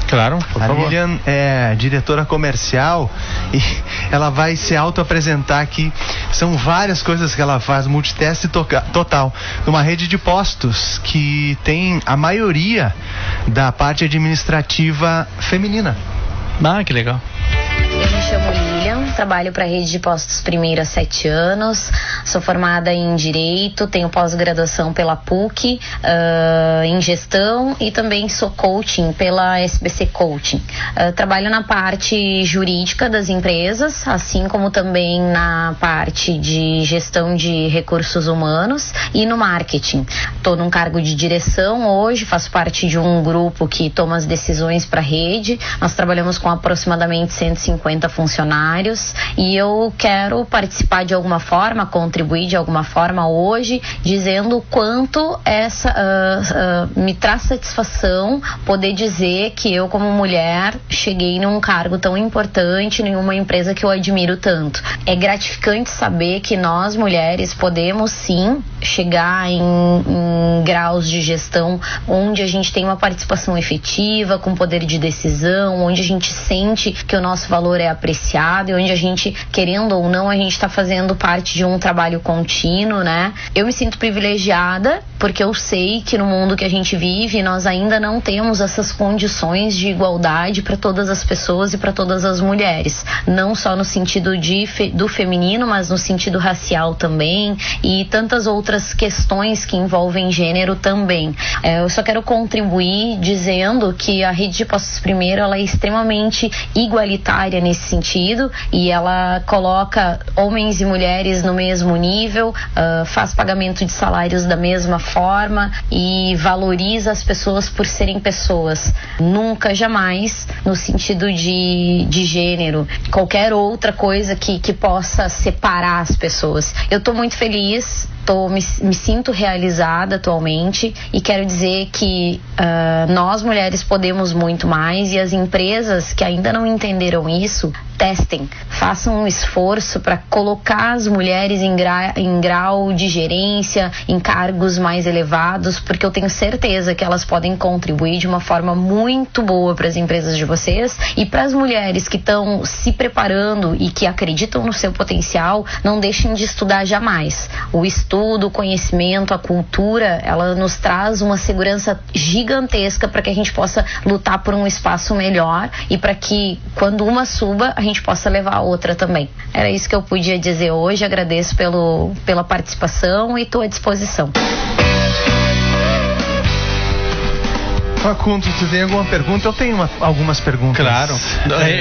Claro, por favor. Lilian é diretora comercial e ela vai se auto-apresentar aqui. São várias coisas que ela faz, multitask total, numa rede de postos que tem a maioria da parte administrativa feminina. Que legal. Eu me chamo Lilian, trabalho para a Rede de Postos Primeiro há 7 anos, sou formada em Direito, tenho pós-graduação pela PUC, em Gestão e também sou coaching pela SBC Coaching. Trabalho na parte jurídica das empresas, assim como também na parte de gestão de recursos humanos e no marketing. Estou num cargo de direção hoje, faço parte de um grupo que toma as decisões para a rede. Nós trabalhamos com aproximadamente 150 funcionários e eu quero participar de alguma forma, contribuir de alguma forma hoje, dizendo o quanto me traz satisfação poder dizer que eu, como mulher, cheguei num cargo tão importante em uma empresa que eu admiro tanto. É gratificante saber que nós, mulheres, podemos sim chegar em graus de gestão onde a gente tem uma participação efetiva, com poder de decisão, onde a gente sente que o nosso valor é apreciado e onde a gente, querendo ou não, a gente está fazendo parte de um trabalho contínuo, né? Eu me sinto privilegiada porque eu sei que no mundo que a gente vive nós ainda não temos essas condições de igualdade para todas as pessoas e para todas as mulheres, não só no sentido do feminino, mas no sentido racial também e tantas outras questões que envolvem gênero também. Eu só quero contribuir dizendo que a Rede de Postos Primeiro ela é extremamente igualitária nesse sentido e ela coloca homens e mulheres no mesmo nível, faz pagamento de salários da mesma forma e valoriza as pessoas por serem pessoas. Nunca, jamais, no sentido de gênero, qualquer outra coisa que possa separar as pessoas. Eu estou muito feliz, me sinto realizada atualmente e quero dizer que nós mulheres podemos muito mais e as empresas que ainda não entenderam isso, testem, façam um esforço para colocar as mulheres em grau de gerência, em cargos mais elevados, porque eu tenho certeza que elas podem contribuir de uma forma muito boa para as empresas de vocês e para as mulheres que estão se preparando e que acreditam no seu potencial, não deixem de estudar jamais. O estudo, o conhecimento, a cultura, ela nos traz uma segurança gigantesca para que a gente possa lutar por um espaço melhor e para que quando uma suba, a gente possa levar a outra também. Era isso que eu podia dizer hoje, agradeço pela participação e estou à disposição. Facundo, tu tem alguma pergunta? Eu tenho algumas perguntas. Claro.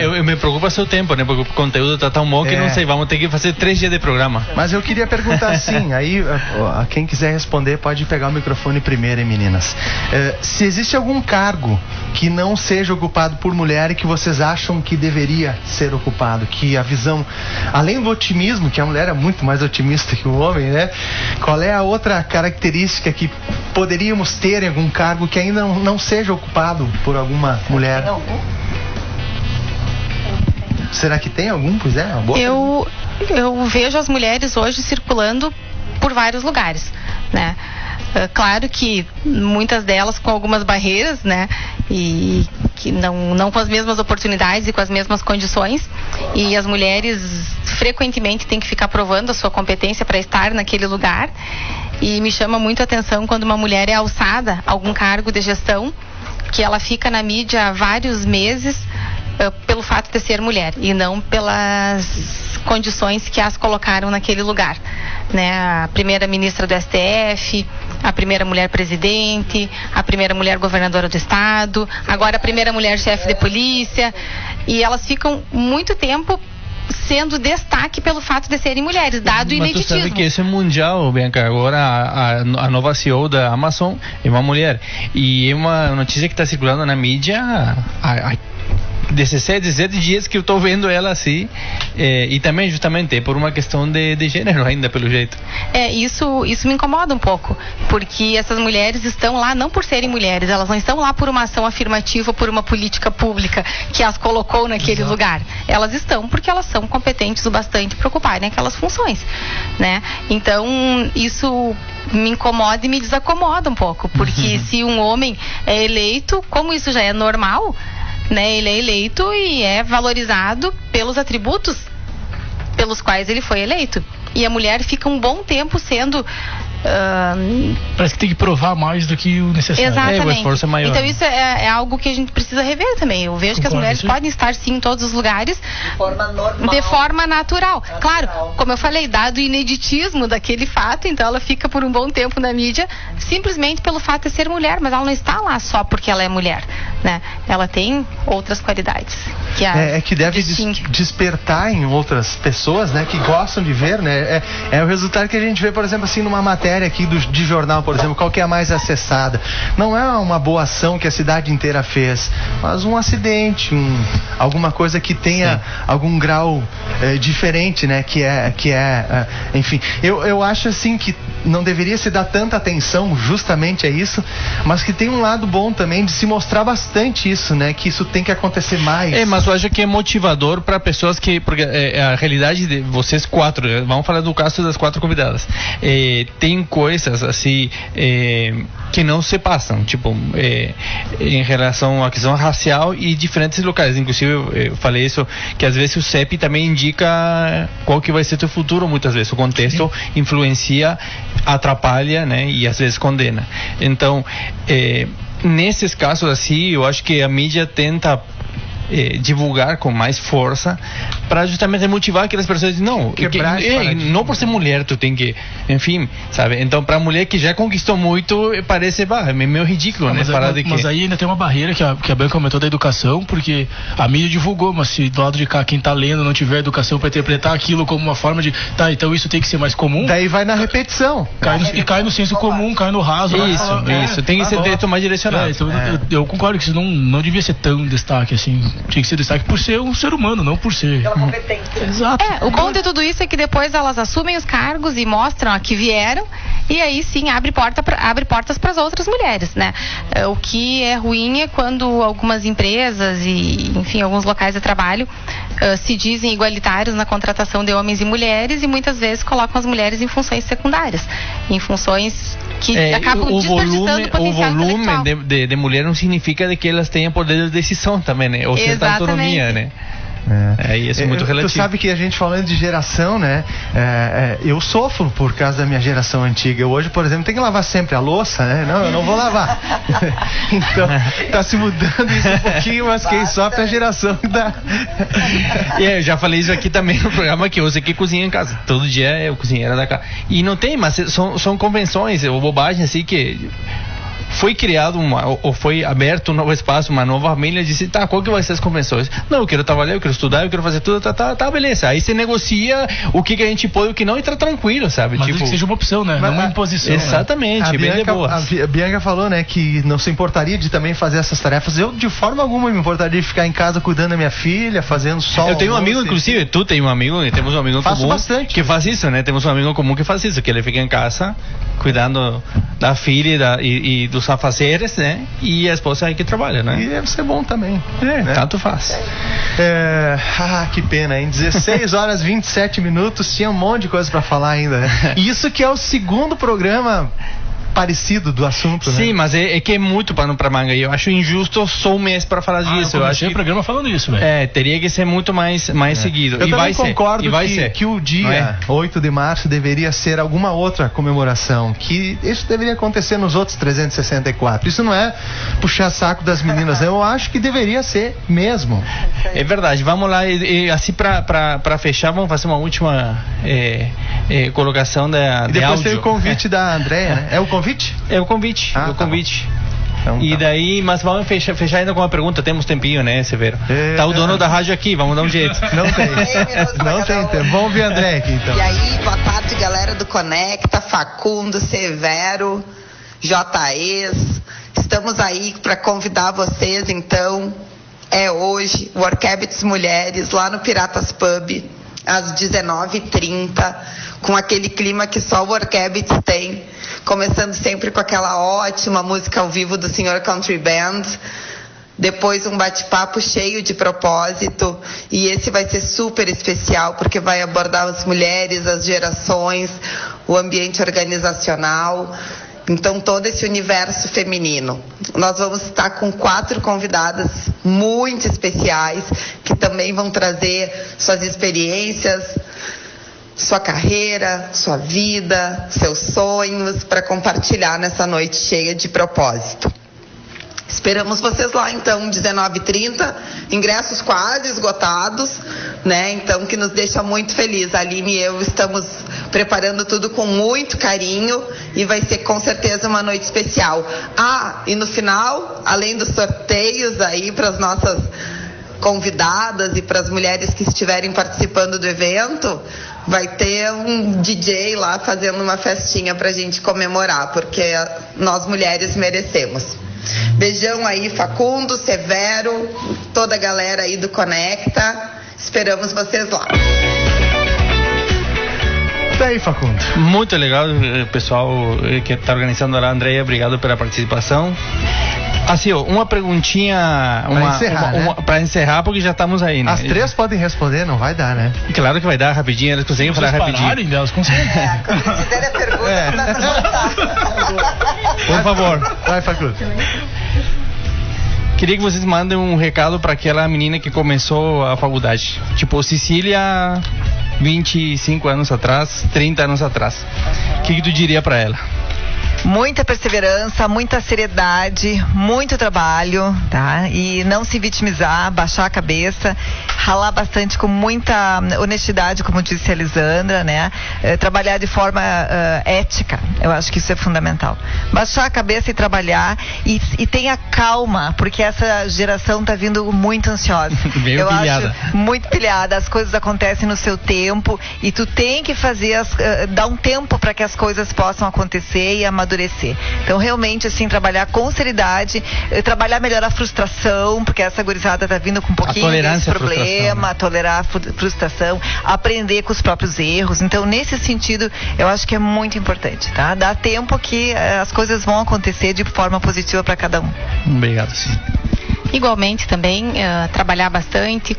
Eu me preocupa seu tempo, né? Porque o conteúdo tá tão bom que não sei, vamos ter que fazer 3 dias de programa. Mas eu queria perguntar assim, aí quem quiser responder pode pegar o microfone primeiro, hein, meninas? Se existe algum cargo que não seja ocupado por mulher e que vocês acham que deveria ser ocupado, que a visão, além do otimismo, que a mulher é muito mais otimista que o homem, né? Qual é a outra característica que poderíamos ter em algum cargo que ainda não seja ocupado por alguma mulher? Será que tem algum? Pois é, eu vejo as mulheres hoje circulando por vários lugares, né? Claro que muitas delas com algumas barreiras, né? E que não com as mesmas oportunidades e com as mesmas condições. E as mulheres frequentemente têm que ficar provando a sua competência para estar naquele lugar. E me chama muito a atenção quando uma mulher é alçada a algum cargo de gestão, que ela fica na mídia há vários meses pelo fato de ser mulher e não pelas condições que as colocaram naquele lugar, né? A primeira ministra do STF, a primeira mulher presidente, a primeira mulher governadora do estado, agora a primeira mulher chefe de polícia, e elas ficam muito tempo sendo destaque pelo fato de serem mulheres, dado o ineditismo. Mas tu sabe que isso é mundial, Bianca. Agora a nova CEO da Amazon é uma mulher. E é uma notícia que está circulando na mídia há 17 dias que eu estou vendo ela assim, e também justamente por uma questão de gênero ainda, pelo jeito. Isso me incomoda um pouco, porque essas mulheres estão lá não por serem mulheres, elas não estão lá por uma ação afirmativa, por uma política pública que as colocou naquele lugar. Elas estão porque elas são competentes o bastante para ocuparem aquelas funções, né? Então, isso me incomoda e me desacomoda um pouco, porque se um homem é eleito, como isso já é normal, né, ele é eleito e é valorizado pelos atributos pelos quais ele foi eleito. E a mulher fica um bom tempo sendo Parece que tem que provar mais do que o necessário. Exatamente. O esforço é maior. Então isso é algo que a gente precisa rever também. Eu vejo que as mulheres podem estar sim em todos os lugares de forma normal, de forma natural. Claro, como eu falei, dado o ineditismo daquele fato, então ela fica por um bom tempo na mídia simplesmente pelo fato de ser mulher, mas ela não está lá só porque ela é mulher, né? Ela tem outras qualidades que deve despertar em outras pessoas, né, que gostam de ver, né? É o resultado que a gente vê, por exemplo, assim, numa matéria aqui de jornal, por exemplo, qual que é a mais acessada. Não é uma boa ação que a cidade inteira fez, mas um acidente, alguma coisa que tenha algum grau diferente, né? Enfim, eu acho assim que não deveria se dar tanta atenção justamente a isso, mas que tem um lado bom também de se mostrar bastante isso, né? Que isso tem que acontecer mais. Mas eu acho que é motivador para pessoas que, porque a realidade de vocês 4, vamos falar do caso das 4 convidadas, tem coisas assim que não se passam, tipo em relação à questão racial e diferentes locais. Inclusive eu falei isso, que às vezes o CEP também indica qual que vai ser o futuro, muitas vezes o contexto influencia, atrapalha, né, e às vezes condena. Então nesses casos assim, eu acho que a mídia tenta divulgar com mais força para justamente motivar aquelas pessoas. Não por ser mulher tu tem que, enfim, sabe? Então para a mulher que já conquistou muito, parece meio ridículo, né? Mas aí ainda tem uma barreira que a Bianca comentou da educação, porque a mídia divulgou, mas se do lado de cá quem tá lendo não tiver educação para interpretar aquilo como uma forma de, então isso tem que ser mais comum, daí vai na repetição, cai no senso comum, cai no raso. Isso tem que ser direito mais direcionado. Então, eu concordo que isso não devia ser tão destaque assim. Tinha que ser destaque por ser um ser humano, não por ser pela competência. Exato. O bom de tudo isso é que depois elas assumem os cargos e mostram a que vieram, e aí sim abre portas para as outras mulheres, né? O que é ruim é quando algumas empresas e, enfim, alguns locais de trabalho se dizem igualitários na contratação de homens e mulheres e muitas vezes colocam as mulheres em funções secundárias, em funções que acabam desperdiçando o potencial intelectual. O volume de mulher não significa de que elas tenham poder de decisão também, né? Ou certa autonomia, né? Isso é muito relativo. Tu sabe que a gente falando de geração, né? Eu sofro por causa da minha geração antiga. Eu hoje, por exemplo, tenho que lavar sempre a louça, né? Não, eu não vou lavar. Então, tá se mudando isso um pouquinho, mas quem sofre é a geração da... Eu já falei isso aqui também no programa, que eu sei que cozinha em casa. Todo dia é o cozinheiro da casa. E não tem, mas são convenções, ou bobagem assim que... Foi criado ou foi aberto um novo espaço, uma nova família, disse, qual que vai ser as convenções? Não, eu quero trabalhar, eu quero estudar, eu quero fazer tudo, beleza. Aí você negocia o que a gente pode e o que não, e tá tranquilo, sabe? Mas que seja uma opção, né? Não uma imposição. Exatamente, né? Bem de boa. A Bianca falou, né, que não se importaria de também fazer essas tarefas. Eu, de forma alguma, me importaria de ficar em casa cuidando da minha filha, fazendo só... Eu tenho um amigo, inclusive, tu tem um amigo, temos um amigo comum bastante. Que faz isso, né? Temos um amigo comum que faz isso, que ele fica em casa cuidando da filha e dos afazeres, né? E a esposa aí que trabalha, né? E deve ser bom também. Né? Tanto faz. Que pena, hein? 16 horas 27 minutos, tinha um monte de coisa pra falar ainda, né? Isso que é o segundo programa parecido do assunto, né? Sim, mas é que é muito pano pra manga. E eu acho injusto só um mês pra falar disso. Eu acho que o programa falando isso, velho. Teria que ser muito mais seguido. Eu também concordo ser. Que o dia 8 de março deveria ser alguma outra comemoração. Que isso deveria acontecer nos outros 364. Isso não é puxar saco das meninas, né? Eu acho que deveria ser mesmo. É verdade. Vamos lá, e assim pra fechar, vamos fazer uma última colocação de depois áudio. tem o convite da Andréia, né? É o convite? É o convite. Então, e daí, mas vamos fechar ainda com uma pergunta. Temos tempinho, né, Severo? Tá o dono da rádio aqui, vamos dar um jeito. Não tem. Não tem tempo. Vamos ver André aqui, então. E aí, boa tarde, galera do Conecta, Facundo, Severo, JEs. Estamos aí para convidar vocês, então, hoje, o Workhabits Mulheres, lá no Piratas Pub, às 19h30, com aquele clima que só o Workhabits tem, começando sempre com aquela ótima música ao vivo do Sr. Country Band, depois um bate-papo cheio de propósito, e esse vai ser super especial, porque vai abordar as mulheres, as gerações, o ambiente organizacional, então todo esse universo feminino. Nós vamos estar com 4 convidadas muito especiais, que também vão trazer suas experiências, sua carreira, sua vida, seus sonhos, para compartilhar nessa noite cheia de propósito. Esperamos vocês lá, então, 19h30, ingressos quase esgotados, né? Então, que nos deixa muito feliz. A Aline e eu estamos preparando tudo com muito carinho e vai ser com certeza uma noite especial. E no final, além dos sorteios aí para as nossas convidadas e para as mulheres que estiverem participando do evento, vai ter um DJ lá fazendo uma festinha pra gente comemorar, porque nós mulheres merecemos. Beijão aí, Facundo, Severo, toda a galera aí do Conecta. Esperamos vocês lá. E aí, Facundo? Muito legal, pessoal que está organizando lá. Andréia, obrigado pela participação. Assim, ó, uma perguntinha para encerrar, porque já estamos aí, né? As 3 podem responder, não vai dar, né? Claro que vai dar rapidinho, elas conseguem falar rapidinho. Elas conseguem. Quando quiserem a pergunta, Por favor. Vai, Facundo. Queria que vocês mandem um recado para aquela menina que começou a faculdade. Tipo, Cecília, 25 anos atrás, 30 anos atrás. O que tu diria para ela? Muita perseverança, muita seriedade, muito trabalho, tá? E não se vitimizar, baixar a cabeça, ralar bastante com muita honestidade, como disse a Lisandra, né? Trabalhar de forma ética, eu acho que isso é fundamental. Baixar a cabeça e trabalhar e tenha calma, porque essa geração tá vindo muito ansiosa. Eu pilhada. Acho muito pilhada, as coisas acontecem no seu tempo e tu tem que fazer, dar um tempo para que as coisas possam acontecer e amadurecer. Então, realmente, assim, trabalhar com seriedade, trabalhar melhor a frustração, porque essa gurizada tá vindo com um pouquinho desse problema, tolerar a frustração, aprender com os próprios erros. Então, nesse sentido, eu acho que é muito importante, tá? Dá tempo que as coisas vão acontecer de forma positiva para cada um. Obrigado, sim. Igualmente também, trabalhar bastante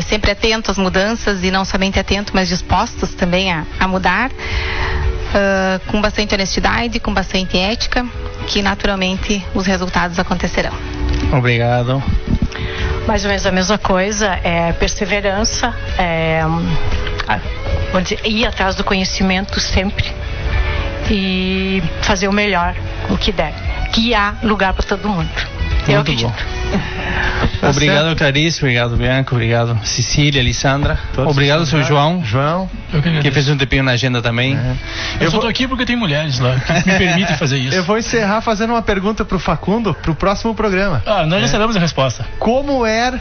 sempre atento às mudanças e não somente atento, mas dispostos também a mudar. Com bastante honestidade, com bastante ética, que naturalmente os resultados acontecerão. Obrigado. Mais ou menos a mesma coisa, perseverança, ir atrás do conhecimento sempre e fazer o melhor, o que der, que há lugar para todo mundo. Eu acredito. Bom. Obrigado, Clarice, obrigado, Bianca, obrigado, Cecília, Alessandra. Obrigado, seu João, que fez um tempinho na agenda também. Eu só tô aqui porque tem mulheres lá que me permitem fazer isso. Eu vou encerrar fazendo uma pergunta pro Facundo, pro próximo programa. Nós já sabemos a resposta. Como é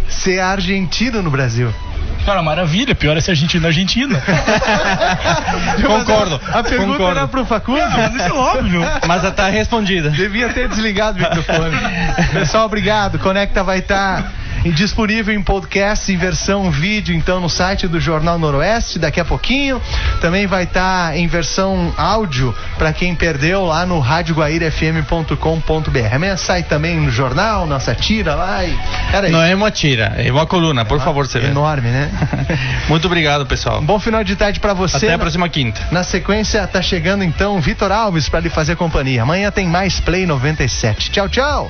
ser argentino no Brasil? Cara, maravilha, pior é ser argentino na Argentina. Concordo. A pergunta era pro Facundo? Mas isso é óbvio. Mas já tá respondida. Devia ter desligado o microfone. Pessoal, obrigado. Conecta vai estar disponível em podcast, em versão vídeo, então, no site do Jornal Noroeste, daqui a pouquinho. Também vai estar em versão áudio, para quem perdeu, lá no radioguairafm.com.br. Amanhã sai também no jornal, nossa tira lá e... Não é uma tira, é uma coluna, por favor, você vê. Enorme, né? Muito obrigado, pessoal. Bom final de tarde para você. Até a próxima quinta. Na sequência, tá chegando então Vitor Alves para lhe fazer companhia. Amanhã tem mais Play 97. Tchau, tchau.